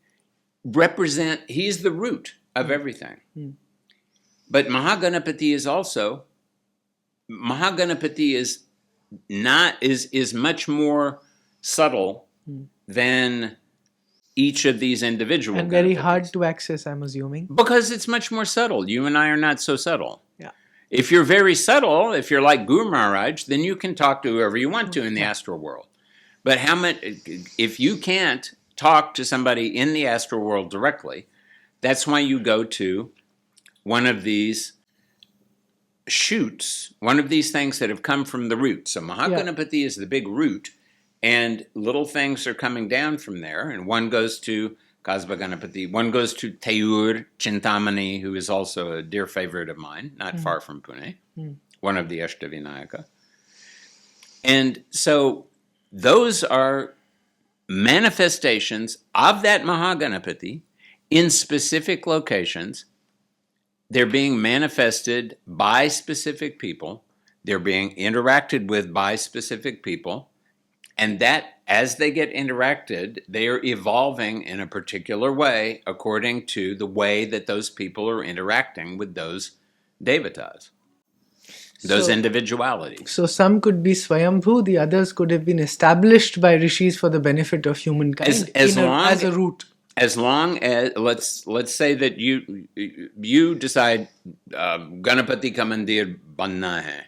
he's the root of everything. But Mahaganapati is much more subtle than each of these individual And very Ganapatis. hard to access, I'm assuming. Because it's much more subtle. You and I are not so subtle. Yeah. If you're very subtle, if you're like Guru Maharaj, then you can talk to whoever you want to in the astral world. But if you can't talk to somebody in the astral world directly, that's why you go to one of these shoots, one of these things that have come from the root. So Mahaganapati is the big root, and little things are coming down from there, and one goes to Kasba Ganapati, one goes to Tayur Chintamani, who is also a dear favorite of mine, not far from Pune, one of the Ashtavinayaka. And so those are manifestations of that Mahaganapati in specific locations. They're being manifested by specific people. They're being interacted with by specific people. And that, as they get interacted, they are evolving in a particular way according to the way that those people are interacting with those Devatas, those individualities. So some could be Swayambhu, the others could have been established by Rishis for the benefit of humankind as a root. As long as, let's say that you decide Ganapati ka mandir banna hai.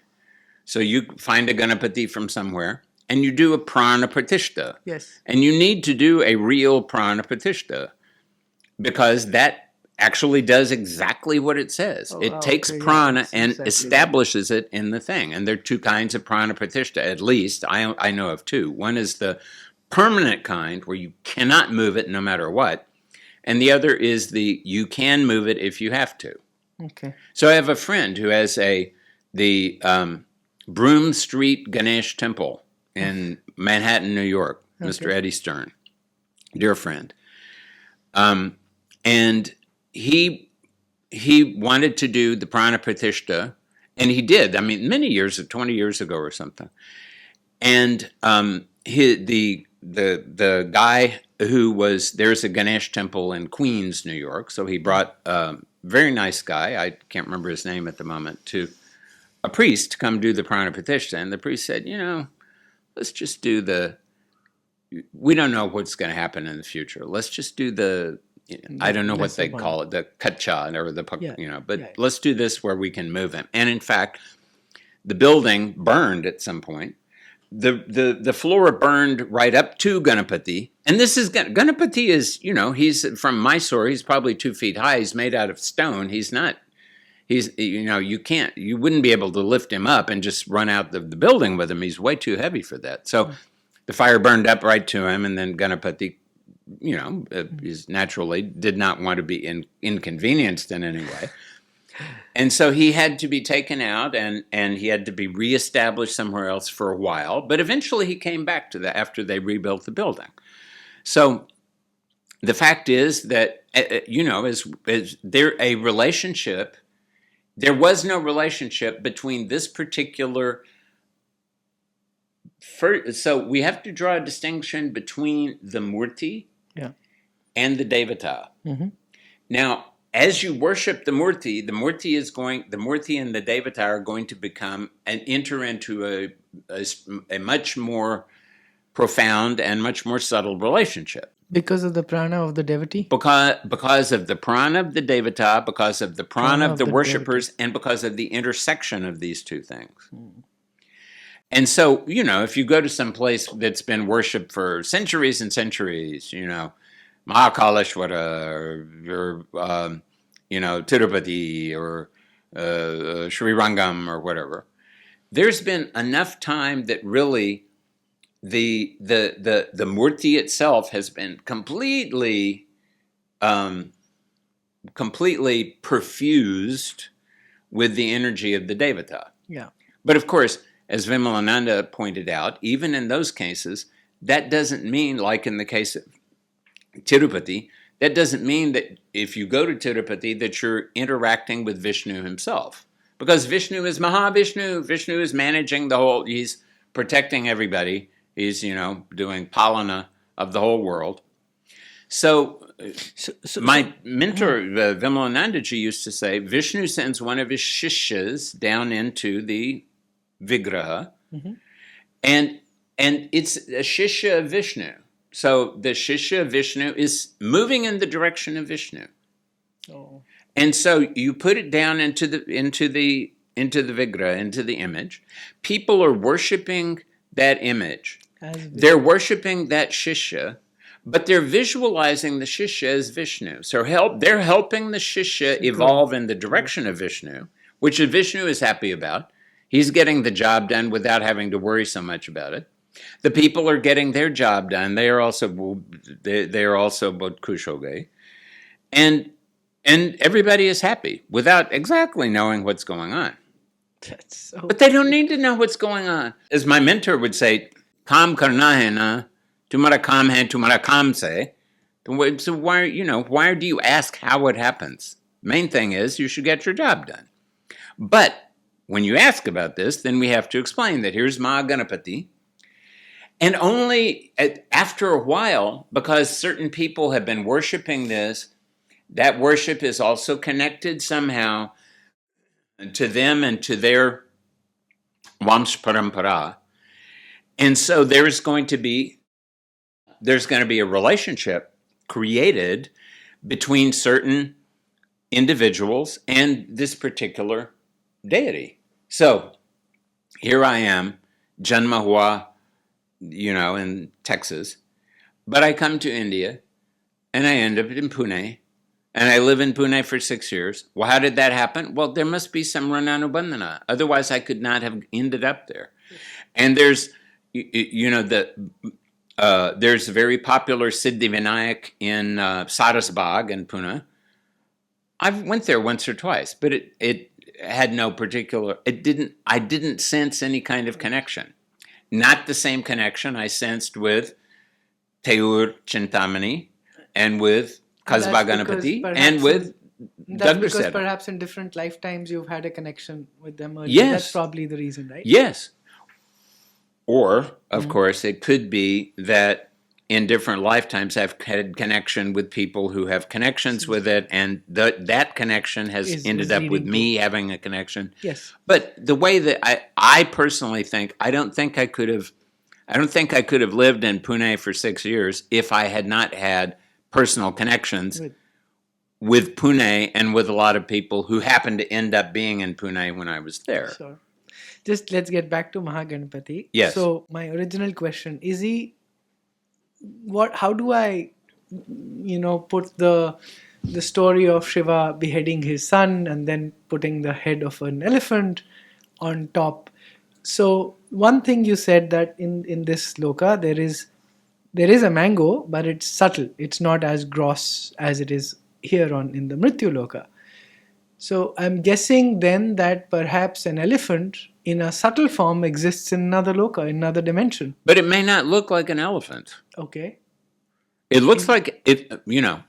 So you find a Ganapati from somewhere, and you do a Prāṇa-Pratiṣṭhā. Yes. And you need to do a real Prāṇa-Pratiṣṭhā, because that actually does exactly what it says. It takes prana and establishes it in the thing. And there are two kinds of Prāṇa-Pratiṣṭhā, at least. I know of two. One is the permanent kind, where you cannot move it no matter what. And the other is you can move it if you have to. Okay. So I have a friend who has the Broome Street Ganesh Temple in Manhattan, New York, Mr. Eddie Stern, dear friend. And he wanted to do the Prāṇa-Pratiṣṭhā, and he did. I mean, 20 years ago or something. And the guy there's a Ganesh temple in Queens, New York, so he brought a very nice guy, I can't remember his name at the moment, to a priest to come do the Prāṇa-Pratiṣṭhā. And the priest said, let's just do we don't know what's going to happen in the future. Let's just do I don't know what they call it, the kacha, or let's do this where we can move him. And in fact, the building burned at some point. The floor burned right up to Ganapati. And this is, Ganapati is, he's from Mysore, he's probably 2 feet high, he's made out of stone, you wouldn't be able to lift him up and just run out the building with him. He's way too heavy for that. So the fire burned up right to him, and then Ganapati, is naturally did not want to be inconvenienced in any way. And so he had to be taken out, and he had to be reestablished somewhere else for a while. But eventually he came back to that after they rebuilt the building. So the fact is that, is there a relationship? There was no relationship between this particular... So we have to draw a distinction between the Murti and the Devata. Mm-hmm. Now, as you worship the Murti and the Devata are going to enter into a much more profound and much more subtle relationship. Because of the prana of the devotee? Because of the prana of the Devata, because of the prana of the worshippers, and because of the intersection of these two things. Mm. And so, if you go to some place that's been worshipped for centuries and centuries, Mahakaleshwara, or Tirupati, or Sri Rangam, or whatever, there's been enough time that really the murti itself has been completely perfused with the energy of the Devata. Yeah. But of course, as Vimalananda pointed out, even in those cases, that doesn't mean, like in the case of Tirupati, that doesn't mean that if you go to Tirupati that you're interacting with Vishnu himself. Because Vishnu is Mahavishnu. Vishnu is managing the whole, he's protecting everybody. He's, doing palana of the whole world. So my mentor, Vimalanandaji, used to say, Vishnu sends one of his shishyas down into the Vigraha, and it's a shishya of Vishnu. So the shishya of Vishnu is moving in the direction of Vishnu. Oh. And so you put it down into the Vigraha, into the image. People are worshiping that image. They're worshiping that shishya, but they're visualizing the shishya as Vishnu. So they're helping the shishya evolve in the direction of Vishnu, which Vishnu is happy about. He's getting the job done without having to worry so much about it. The people are getting their job done. They are also bodhkushoge. And everybody is happy without exactly knowing what's going on. But they don't need to know what's going on. As my mentor would say, Kam karna hai na, tumhara kam hai, tumhara kam se. So why do you ask how it happens? Main thing is you should get your job done. But when you ask about this, then we have to explain that here's Mahaganapati. And only after a while, because certain people have been worshiping this, that worship is also connected somehow to them and to their Vamsh Parampara. And so there's going to be a relationship created between certain individuals and this particular deity. So here I am, Janma hua, in Texas, but I come to India and I end up in Pune and I live in Pune for 6 years. Well, how did that happen? Well, there must be some Rananubandhana. Otherwise, I could not have ended up there. And there's, there's a very popular Siddhivinayak in Sarasbag in Pune. I went there once or twice, but it had no particular, I didn't sense any kind of connection. Not the same connection I sensed with Teyur Chintamani and with Kasba Ganapati and with That's Dagda because Seva. perhaps in different lifetimes you've had a connection with them earlier. Yes. That's probably the reason, right? Yes. Or, of course, it could be that in different lifetimes I've had connection with people who have connections with it, and that connection has ended up with me having a connection. Yes. But the way that I personally think, I don't think I could have lived in Pune for 6 years if I had not had personal connections with Pune and with a lot of people who happened to end up being in Pune when I was there. Sure. Just let's get back to Mahaganapati. Yes. So my original question, how do I, put the story of Shiva beheading his son and then putting the head of an elephant on top? So one thing you said that in this loka there is a mango, but it's subtle. It's not as gross as it is here in the Mrityu loka. So I'm guessing then that perhaps an elephant in a subtle form exists in another loka, in another dimension. But it may not look like an elephant. Okay. It looks like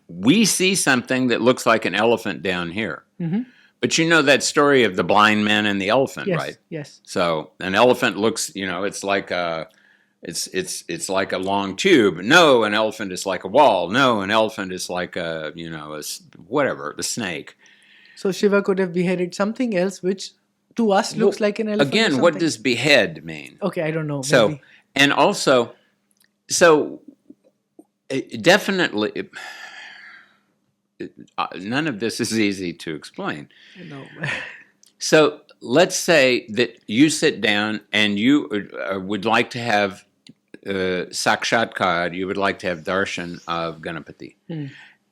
we see something that looks like an elephant down here. Mm-hmm. But that story of the blind man and the elephant, yes, right? Yes. So an elephant looks, it's like it's like a long tube. No, an elephant is like a wall. No, an elephant is like a snake. So Shiva could have beheaded something else which to us looks like an elephant. Again, what does behead mean? Okay, I don't know. So, maybe. And also, definitely, none of this is easy to explain. No. So let's say that you sit down and you would like to have sakshatkar, you would like to have darshan of Ganapati.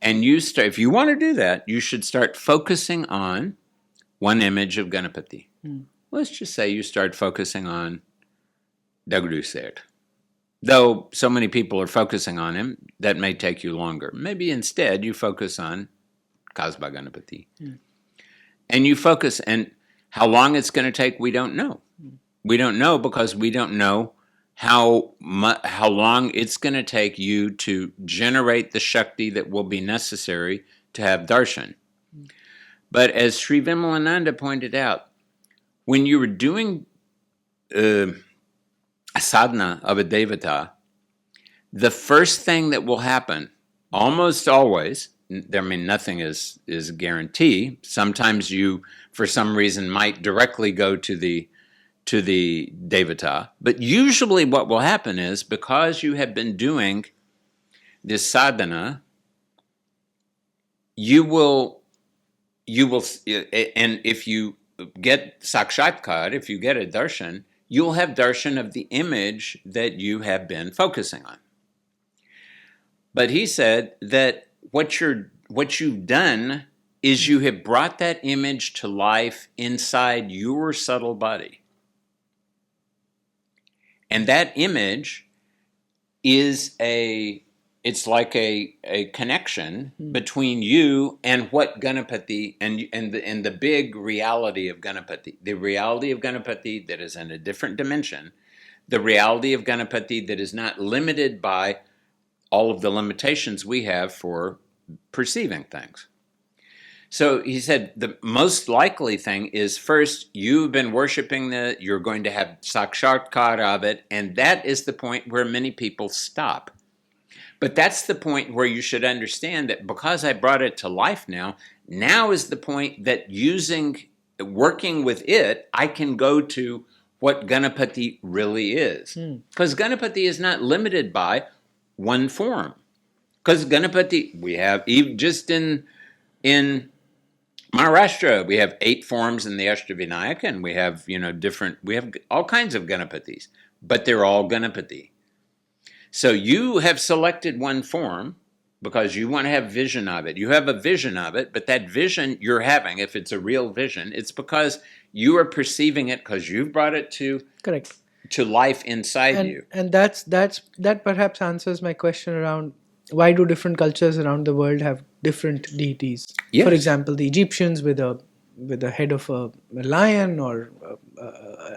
And if you want to do that, you should start focusing on one image of Ganapati. Let's just say you start focusing on Dagdu Seth. Though so many people are focusing on him, that may take you longer. Maybe instead you focus on Kasba Ganapati. And you focus, and how long it's going to take, we don't know. We don't know because we don't know how long it's going to take you to generate the Shakti that will be necessary to have darshan. But as Sri Vimalananda pointed out, when you were doing a sadhana of a devata, the first thing that will happen, almost always, I mean, nothing is a guarantee. Sometimes you, for some reason, might directly go to the devata. But usually what will happen is, because you have been doing this sadhana, you will, and if you get sakshatkar, if you get a darshan, you'll have darshan of the image that you have been focusing on. But he said that what you've done is you have brought that image to life inside your subtle body. And that image is it's like a connection between you and what Ganapati and the big reality of Ganapati. The reality of Ganapati that is in a different dimension. The reality of Ganapati that is not limited by all of the limitations we have for perceiving things. So he said the most likely thing is, first, you've been worshiping you're going to have sakshatkar of it, and that is the point where many people stop. But that's the point where you should understand that because I brought it to life now is the point that working with it, I can go to what Ganapati really is. Because Ganapati is not limited by one form. Because Ganapati, we have, even just in Maharashtra, we have 8 forms in the Ashtavinayaka, and we have, we have all kinds of Ganapatis, but they're all Ganapati. So you have selected one form because you want to have vision of it. You have a vision of it, but that vision you're having, if it's a real vision, it's because you are perceiving it because you've brought it to life inside you. And that perhaps answers my question around why do different cultures around the world have different deities. Yes. For example, the Egyptians with a head of a lion or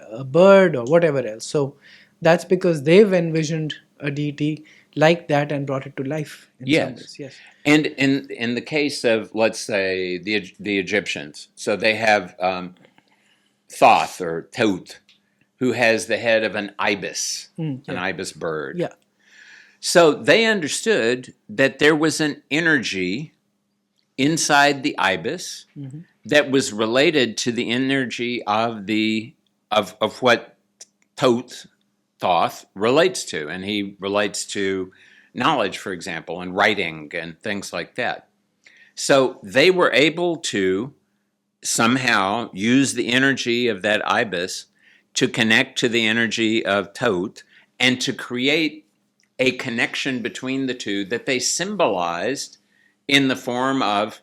a bird or whatever else. So that's because they've envisioned a deity like that and brought it to life in some ways. Yes. And in the case of, let's say, the Egyptians, so they have Thoth or Thoth, who has the head of an ibis, an ibis bird. Yeah. So they understood that there was an energy inside the ibis that was related to the energy of what Thoth relates to. And he relates to knowledge, for example, and writing and things like that. So they were able to somehow use the energy of that ibis to connect to the energy of Thoth and to create a connection between the two that they symbolized in the form of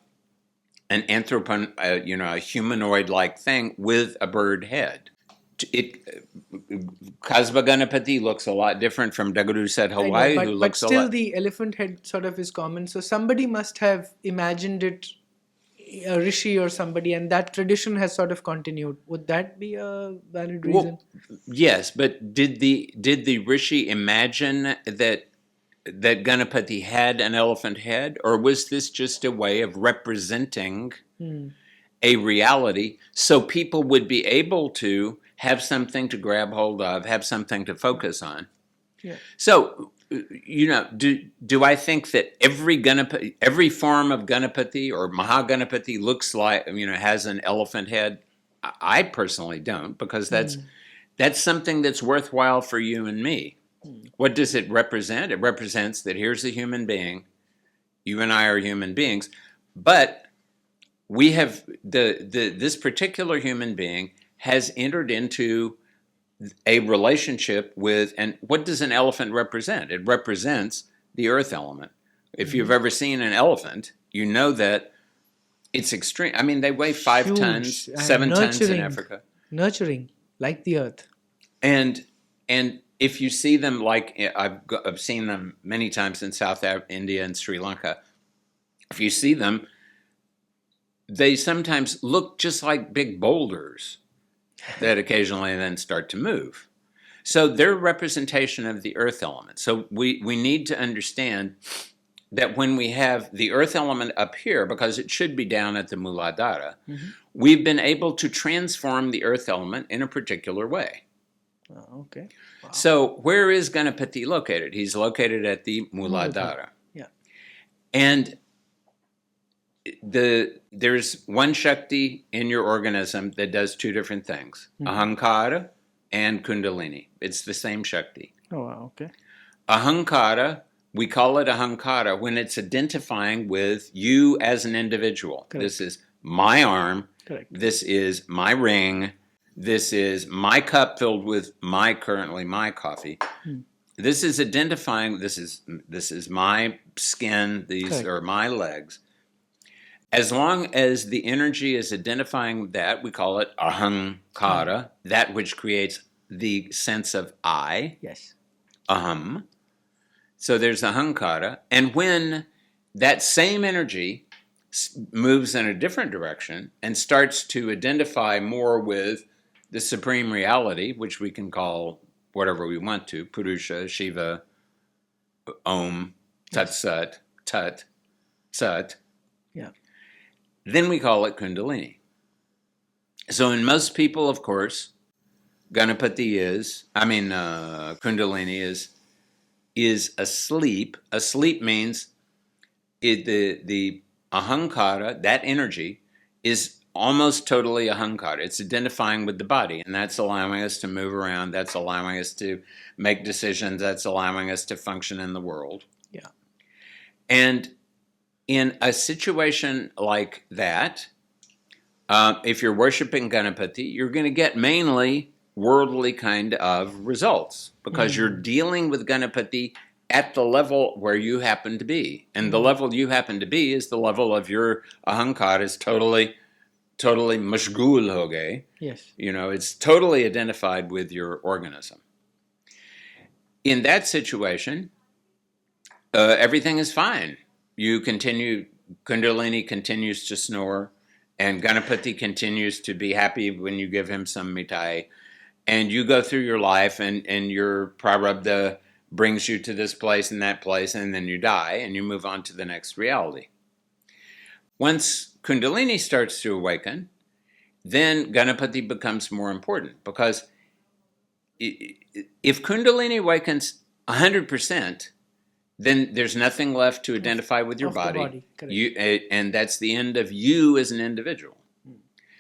an a humanoid-like thing with a bird head. Kasba Ganapati looks a lot different from Daguru said Hawaii, who looks a lot. But still, the elephant head sort of is common. So somebody must have imagined it, a Rishi or somebody, and that tradition has sort of continued. Would that be a valid reason? Well, yes, but did the Rishi imagine that Ganapati had an elephant head, or was this just a way of representing a reality so people would be able to have something to grab hold of, have something to focus on? Yeah. So, do I think that every form of Ganapati or Mahaganapati looks like, has an elephant head? I personally don't, because that's something that's worthwhile for you and me. What does it represent? It represents that here's a human being. You and I are human beings, but we have this particular human being has entered into a relationship with, and what does an elephant represent? It represents the earth element. If you've ever seen an elephant, you know that it's extreme. I mean, they weigh 5 tons, 7 tons in Africa. Nurturing, like the earth. And if you see them, like I've seen them many times in India and Sri Lanka, if you see them, they sometimes look just like big boulders that occasionally then start to move. So they're a representation of the earth element. So we need to understand that when we have the earth element up here, because it should be down at the Muladhara, we've been able to transform the earth element in a particular way. Okay. Wow. So where is Ganapati located? He's located at the Muladhara. Yeah. And there's one Shakti in your organism that does two different things, Ahankara and Kundalini. It's the same Shakti. Oh, wow. Okay. Ahankara, we call it Ahankara when it's identifying with you as an individual. Correct. This is my arm. Correct. This is my ring. This is my cup filled with currently my coffee. This is identifying, this is my skin, these Correct. are my legs. As long as the energy is identifying that, we call it ahankara, that which creates the sense of I. Yes. Aham. So there's ahankara. And when that same energy moves in a different direction and starts to identify more with the supreme reality, which we can call whatever we want to, Purusha, Shiva, Om, Tat Sat, Tat, Sat. Yeah. Then we call it Kundalini. So in most people, of course, Kundalini is asleep. Asleep means the ahankara, that energy, is almost totally ahankara. It's identifying with the body, and that's allowing us to move around. That's allowing us to make decisions. That's allowing us to function in the world. Yeah. And in a situation like that, if you're worshiping Ganapati, you're going to get mainly worldly kind of results because you're dealing with Ganapati at the level where you happen to be. And the level you happen to be is the level of your ahankara is totally mashgul ho gaye. Yes. It's totally identified with your organism. In that situation, everything is fine. Kundalini continues to snore, and Ganapati continues to be happy when you give him some mithai. And you go through your life, and your prarabdha brings you to this place and that place, and then you die, and you move on to the next reality. Once Kundalini starts to awaken, then Ganapati becomes more important, because if Kundalini awakens 100%, then there's nothing left to identify with your body. And that's the end of you as an individual.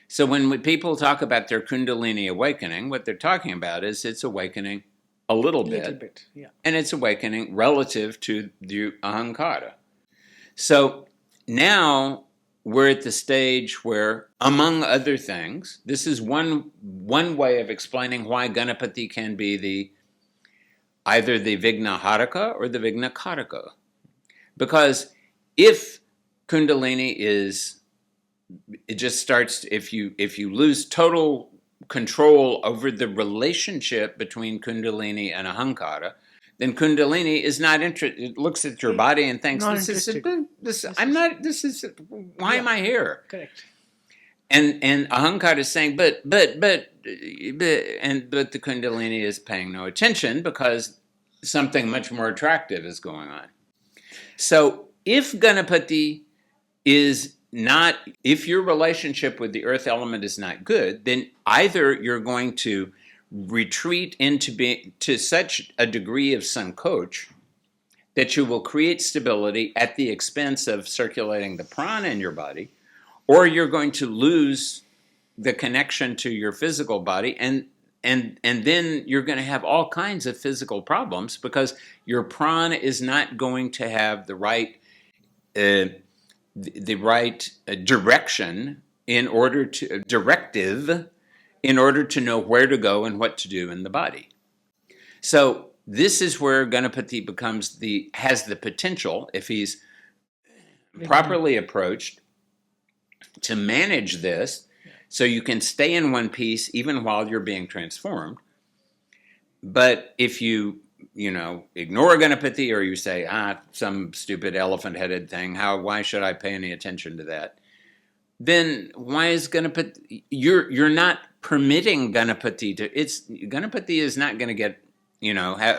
So when people talk about their Kundalini awakening, what they're talking about is it's awakening a little bit. Yeah. And it's awakening relative to the ahankara. So now we're at the stage where, among other things, this is one way of explaining why Ganapati can be either the Vignaharaka or the Vignakaraka. Because if Kundalini it just starts, if you lose total control over the relationship between Kundalini and Ahankara, then Kundalini is not interested. It looks at your body and thinks, why am I here? Correct. And Ahankara is saying, but the Kundalini is paying no attention because something much more attractive is going on. So if Ganapati if your relationship with the earth element is not good, then either you're going to retreat to such a degree of sankoch that you will create stability at the expense of circulating the prana in your body, or you're going to lose the connection to your physical body, and then you're going to have all kinds of physical problems because your prana is not going to have the right direction in order to know where to go and what to do in the body. So this is where Ganapati has the potential, if he's properly approached, to manage this, so you can stay in one piece even while you're being transformed. But if you ignore Ganapati, or you say, some stupid elephant-headed thing, why should I pay any attention to that? Then why is Ganapati, you're not permitting Ganapati Ganapati is not going to get,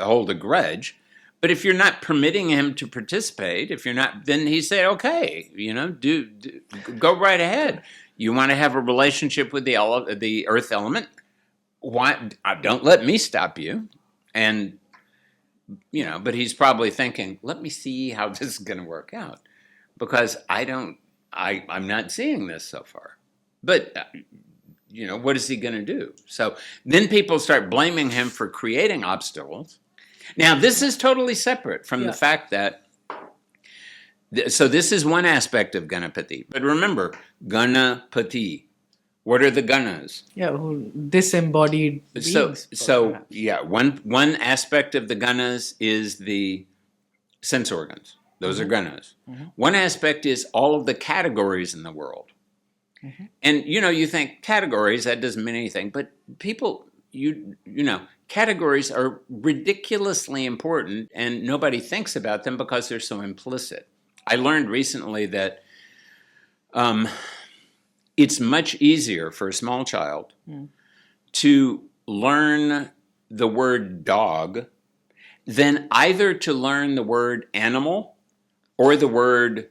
hold a grudge. But if you're not permitting him to participate, then he said, okay, go right ahead. You want to have a relationship with the earth element? Why? Don't let me stop you. And, but he's probably thinking, let me see how this is going to work out, because I'm not seeing this so far. But, what is he going to do? So then people start blaming him for creating obstacles. Now, this is totally separate from the fact that, so this is one aspect of Ganapati. But remember, Ganapati, what are the ganas? Yeah, disembodied beings. One aspect of the ganas is the sense organs. Those are ganas. Mm-hmm. One aspect is all of the categories in the world. Mm-hmm. And, you think categories, that doesn't mean anything. But people, categories are ridiculously important, and nobody thinks about them because they're so implicit. I learned recently that it's much easier for a small child to learn the word dog than either to learn the word animal or the word,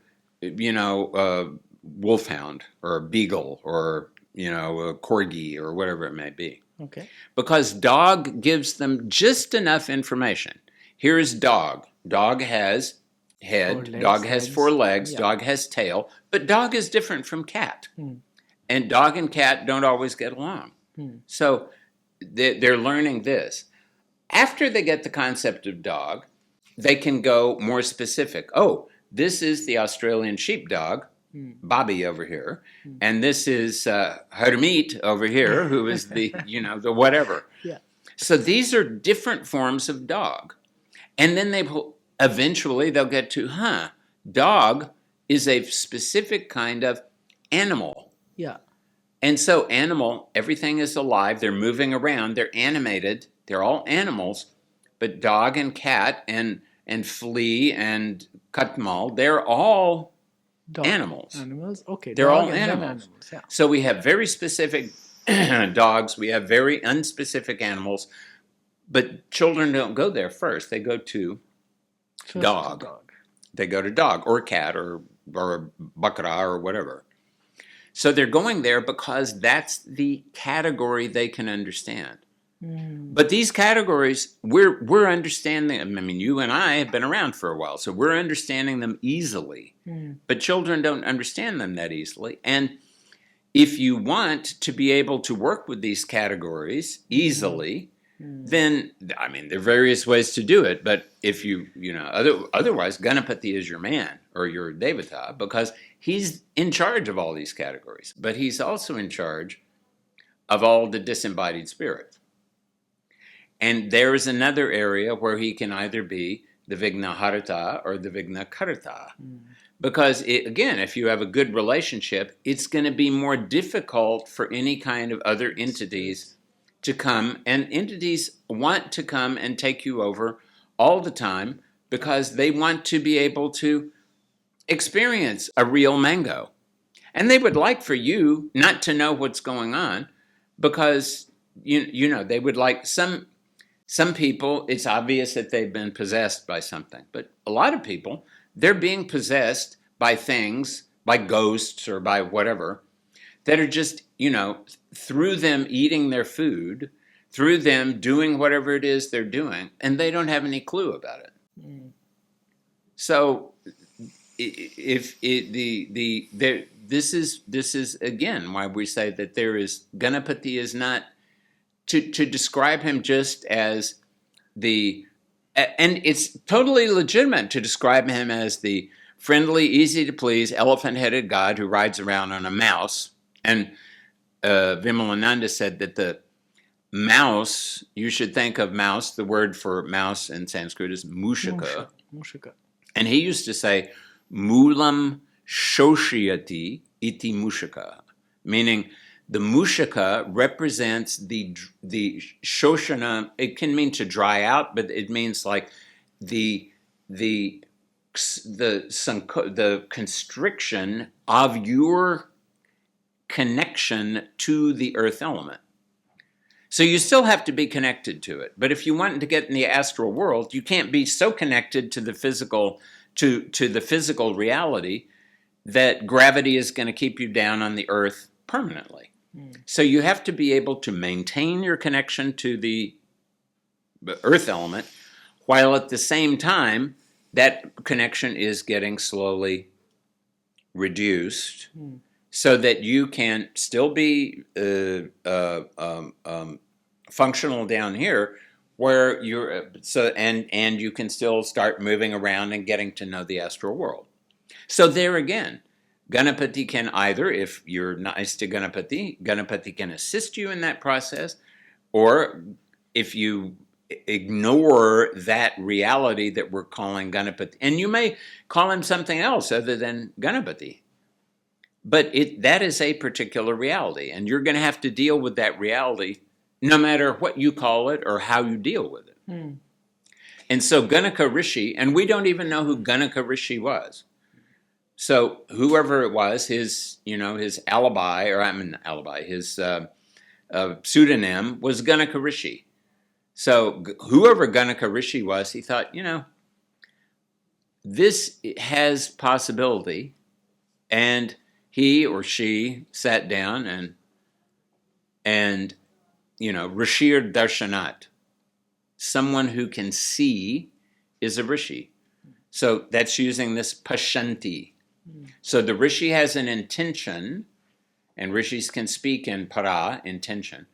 wolfhound or beagle or, a corgi or whatever it may be. Okay. Because dog gives them just enough information. Here's dog. Dog has head. Dog has 4 legs. Yeah. Dog has tail. But dog is different from cat. And dog and cat don't always get along. So they're learning this. After they get the concept of dog, they can go more specific. Oh, this is the Australian sheepdog, Bobby over here, and this is Hermit over here, who is the, the whatever. Yeah. So these are different forms of dog. And then eventually they'll get to, dog is a specific kind of animal. Yeah. And so animal, everything is alive, they're moving around, they're animated, they're all animals, but dog and cat and flea and katmal, they're all animals. Animals, okay. They're all animals. Yeah. So we have very specific dogs, we have very unspecific animals, but children don't go there first. They go to dog. They go to dog or cat or bakra or whatever. So they're going there because that's the category they can understand. But these categories, we're understanding them. I mean, you and I have been around for a while, so we're understanding them easily. But children don't understand them that easily. And if you want to be able to work with these categories easily, then, I mean, there are various ways to do it. But if otherwise, Ganapati is your man or your Devata, because he's in charge of all these categories. But he's also in charge of all the disembodied spirits. And there is another area where he can either be the Vignaharata or the Vignakarta. Because, again, if you have a good relationship, it's going to be more difficult for any kind of other entities to come. And entities want to come and take you over all the time because they want to be able to experience a real mango. And they would like for you not to know what's going on because, they would like some people, it's obvious that they've been possessed by something. But a lot of people, they're being possessed by things, by ghosts or by whatever, that are just, through them eating their food, through them doing whatever it is they're doing, and they don't have any clue about it. So this is again why we say that there is Ganapati is not to describe him just as and it's totally legitimate to describe him as the friendly, easy to please, elephant-headed god who rides around on a mouse. And Vimalananda said that the mouse, you should think of mouse, the word for mouse in Sanskrit is mushaka. Mushaka. And he used to say, mulam shoshiyati iti mushaka, meaning The mushaka represents the shoshana. It can mean to dry out, but it means like the constriction of your connection to the earth element. So you still have to be connected to it. But if you want to get in the astral world, you can't be so connected to the physical, to the physical reality, that gravity is going to keep you down on the earth permanently. So you have to be able to maintain your connection to the earth element, while at the same time that connection is getting slowly reduced, so that you can still be functional down here, where you're and you can still start moving around and getting to know the astral world. So there again, Ganapati can either, if you're nice to Ganapati, Ganapati can assist you in that process, or if you ignore that reality that we're calling Ganapati, and you may call him something else other than Ganapati, but that is a particular reality, and you're going to have to deal with that reality no matter what you call it or how you deal with it. And so Ganaka Rishi, and we don't even know who Ganaka Rishi was. So whoever it was, his alibi, his pseudonym was Ganaka Rishi. So whoever Ganaka Rishi was, he thought, this has possibility, and he or she sat down and Rishir Darshanat, someone who can see, is a Rishi. So that's using this Pashanti. So the Rishi has an intention, and Rishis can speak in para, intention.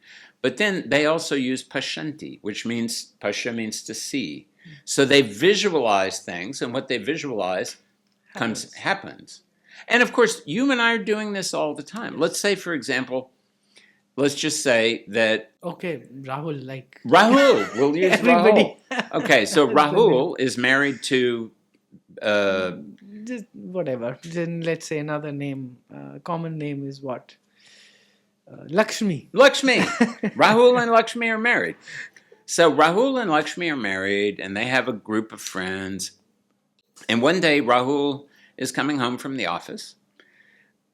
But then they also use Pashanti, which means, Pasha means to see. So they visualize things, and what they visualize happens. And of course, you and I are doing this all the time. Let's say, for example, let's just say that... Okay, Rahul, Rahul, we'll use everybody. Rahul. Okay, so Rahul is married to... just whatever. Then let's say another name. Common name is what? Lakshmi. Rahul and Lakshmi are married. So Rahul and Lakshmi are married, and they have a group of friends. And one day Rahul is coming home from the office,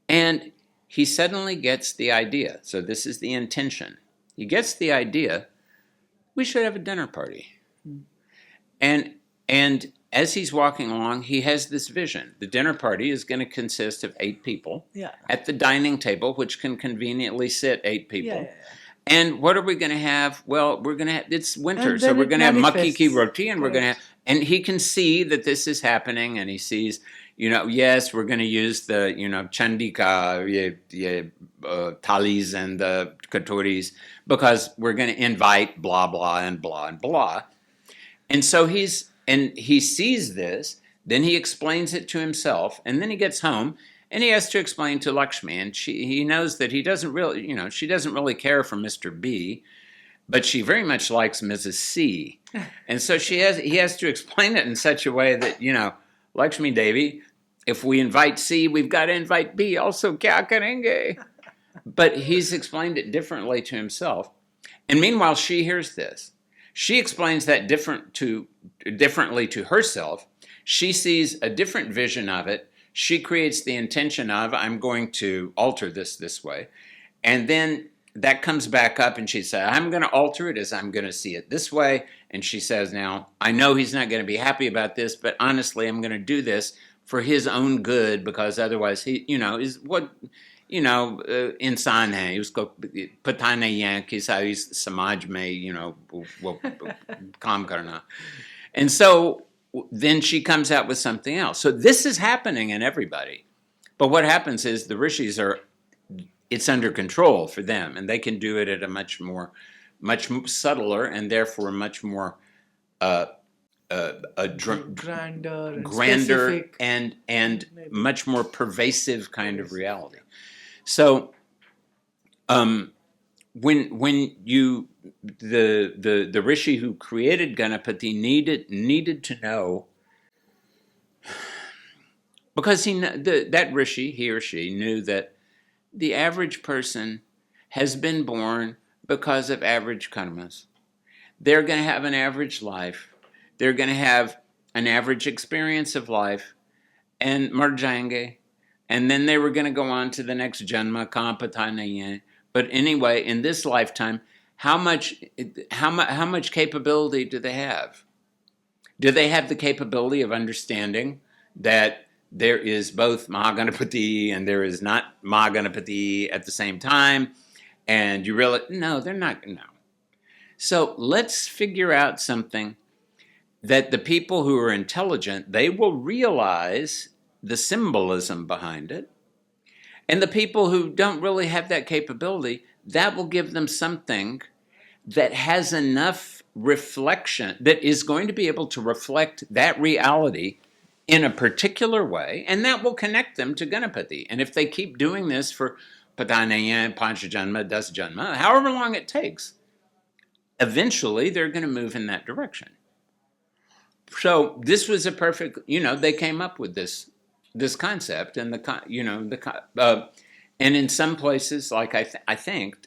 and he suddenly gets the idea. So this is the intention. He gets the idea, we should have a dinner party. And as he's walking along, he has this vision. The dinner party is going to consist of 8 people at the dining table, which can conveniently sit 8 people. And what are we going to have? Well, we're going to have, it's winter, so we're going to have makki ki roti, and we're going to have, and he can see that this is happening, and he sees, yes, we're going to use the, chandika, thalis and the katoris, because we're going to invite blah, blah, and blah, and blah. And so he sees this, then he explains it to himself, and then he gets home, and he has to explain to Lakshmi, and he knows that he doesn't really, she doesn't really care for Mr. B, but she very much likes Mrs. C. And so he has to explain it in such a way that, Lakshmi Devi, if we invite C, we've got to invite B also, kya karenge? But he's explained it differently to himself. And meanwhile, she hears this. She explains that differently to herself. She sees a different vision of it. She creates the intention of, I'm going to alter this way. And then that comes back up, and she says, I'm going to alter it as I'm going to see it this way. And she says, now, I know he's not going to be happy about this, but honestly, I'm going to do this for his own good, because otherwise he, is what... इंसान है, उसको पता नहीं है कि सारी समाज में, वो काम करना. And so then she comes out with something else. So this is happening in everybody. But what happens is the rishis it's under control for them, and they can do it at a much subtler, and therefore much more grander and much more pervasive kind of reality. So, when the rishi who created Ganapati needed to know, because that rishi, he or she, knew that the average person, has been born because of average karmas. They're going to have an average life. They're going to have an average experience of life, and mar jayenge. And then they were going to go on to the next janma, kahan pata nahi hai. But anyway, in this lifetime, how much capability do they have? Do they have the capability of understanding that there is both Mahaganapati and there is not Mahaganapati at the same time? And you really, no, they're not, no. So let's figure out something that the people who are intelligent, they will realize the symbolism behind it. And the people who don't really have that capability, that will give them something that has enough reflection, that is going to be able to reflect that reality in a particular way, and that will connect them to Ganapati. And if they keep doing this for Patanaya, Panchajanma, Dasajanma, however long it takes, eventually they're going to move in that direction. So this was a perfect, they came up with this concept, and and in some places, like I think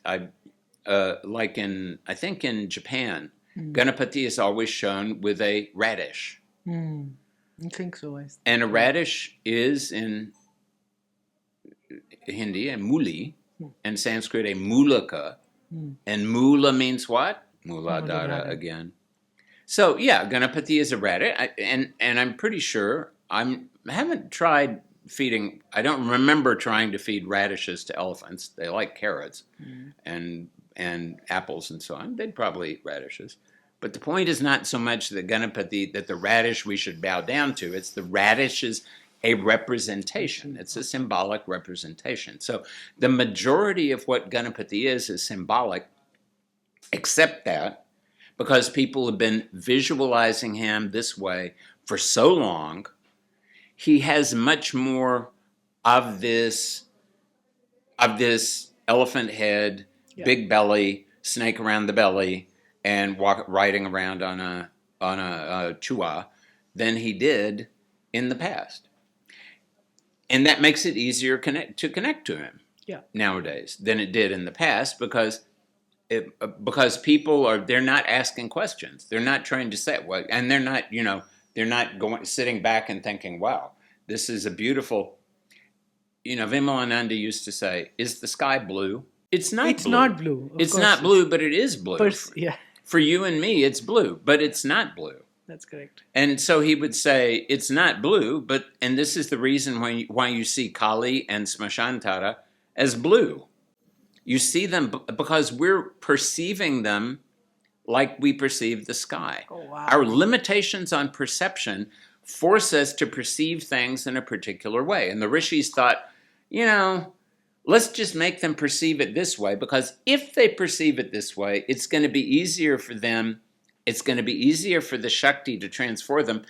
in Japan, Ganapati is always shown with a radish. I think so. And a radish is in Hindi a muli, and Sanskrit a mulaka, and mula means what? Muladhara again. So yeah, Ganapati is a radish, and I'm pretty sure I haven't tried feeding. I don't remember trying to feed radishes to elephants. They like carrots and apples and so on. They'd probably eat radishes. But the point is not so much that Ganapati, that the radish we should bow down to. It's the radish is a representation. It's a symbolic representation. So the majority of what Ganapati is symbolic, except that because people have been visualizing him this way for so long, he has much more of this elephant head, big belly, snake around the belly, and riding around on a chua than he did in the past. And that makes it easier to connect to him nowadays than it did in the past, because people they're not asking questions. They're not trying to say what, and they're not sitting back and thinking, wow, this is a beautiful, Vimalananda used to say, is the sky blue? It's not It's blue. not blue. It's not blue, but it is blue. For you and me, it's blue, but it's not blue. That's correct. And so he would say, it's not blue, and this is the reason why you see Kali and Smashantara as blue. You see them because we're perceiving them like we perceive the sky. Oh, wow. Our limitations on perception force us to perceive things in a particular way. And the Rishis thought, let's just make them perceive it this way, because if they perceive it this way, it's going to be easier for them. It's going to be easier for the Shakti to transform them.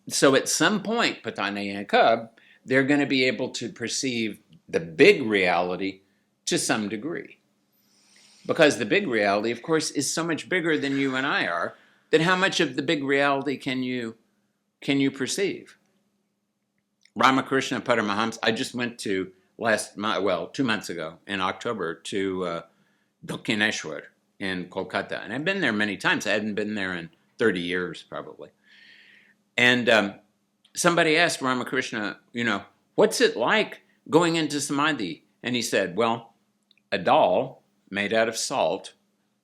So at some point, Patanaya and Cub, they're going to be able to perceive the big reality to some degree. Because the big reality, of course, is so much bigger than you and I are, that how much of the big reality can you perceive? Ramakrishna Paramahamsa, I just went to 2 months ago in October to Gyaneshwar in Kolkata. And I've been there many times. I hadn't been there in 30 years probably. And somebody asked Ramakrishna, what's it like going into Samadhi? And he said, well, a doll made out of salt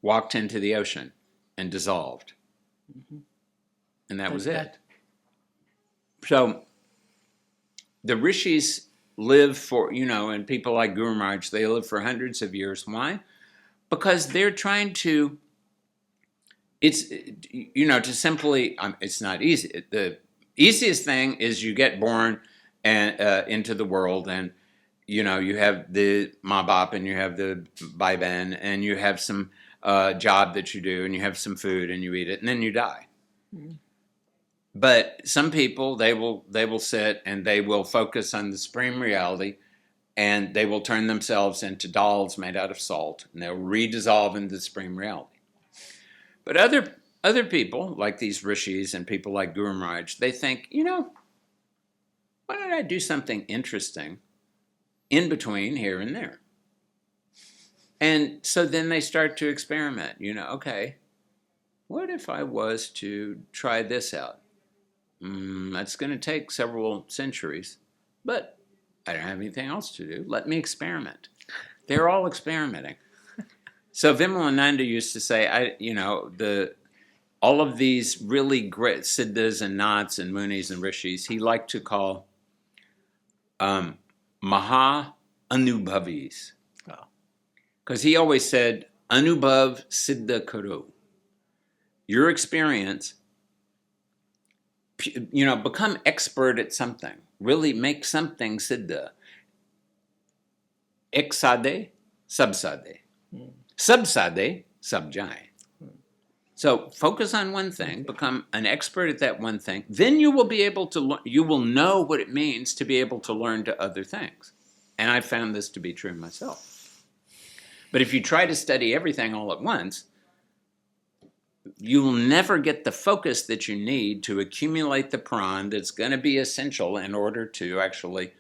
walked into the ocean and dissolved. And that was it. So the Rishis live for, and people like Guru Maharaj, they live for hundreds of years. Why? Because they're trying to, to simply, it's not easy. The easiest thing is you get born and into the world, and, you have the ma-bap, and you have the bai-ben, and you have some job that you do, and you have some food, and you eat it, and then you die. But some people, they will sit and they will focus on the supreme reality, and they will turn themselves into dolls made out of salt, and they'll redissolve into the supreme reality. But other people, like these Rishis and people like Guru Maharaj, they think, why don't I do something interesting in between here and there? And so then they start to experiment, okay, what if I was to try this out? That's going to take several centuries, but I don't have anything else to do. Let me experiment. They're all experimenting. So Vimalananda used to say, all of these really great siddhas and naths and munis and rishis, he liked to call maha anubhavis. Because he always said, anubhav siddha karo. Your experience, become expert at something. Really make something siddha. Ek sade, sab sade. Sab sade, sab jai. So focus on one thing, become an expert at that one thing. Then you will be able to, you will know what it means to be able to learn to other things. And I found this to be true myself. But if you try to study everything all at once, you will never get the focus that you need to accumulate the prana that's going to be essential in order to actually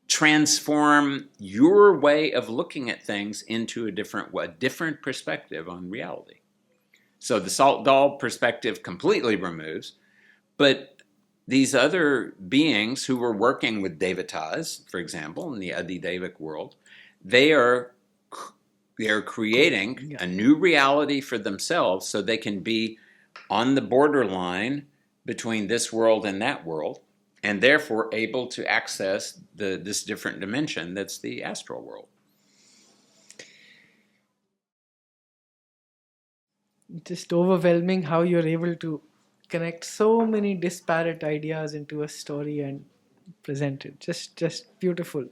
transform your way of looking at things into a different perspective on reality. So the salt doll perspective completely removes, but these other beings who were working with Devatas, for example, in the Adidevic world, they are creating a new reality for themselves so they can be on the borderline between this world and that world, and therefore able to access this different dimension that's the astral world. Just overwhelming how you're able to connect so many disparate ideas into a story and present it. Just beautiful.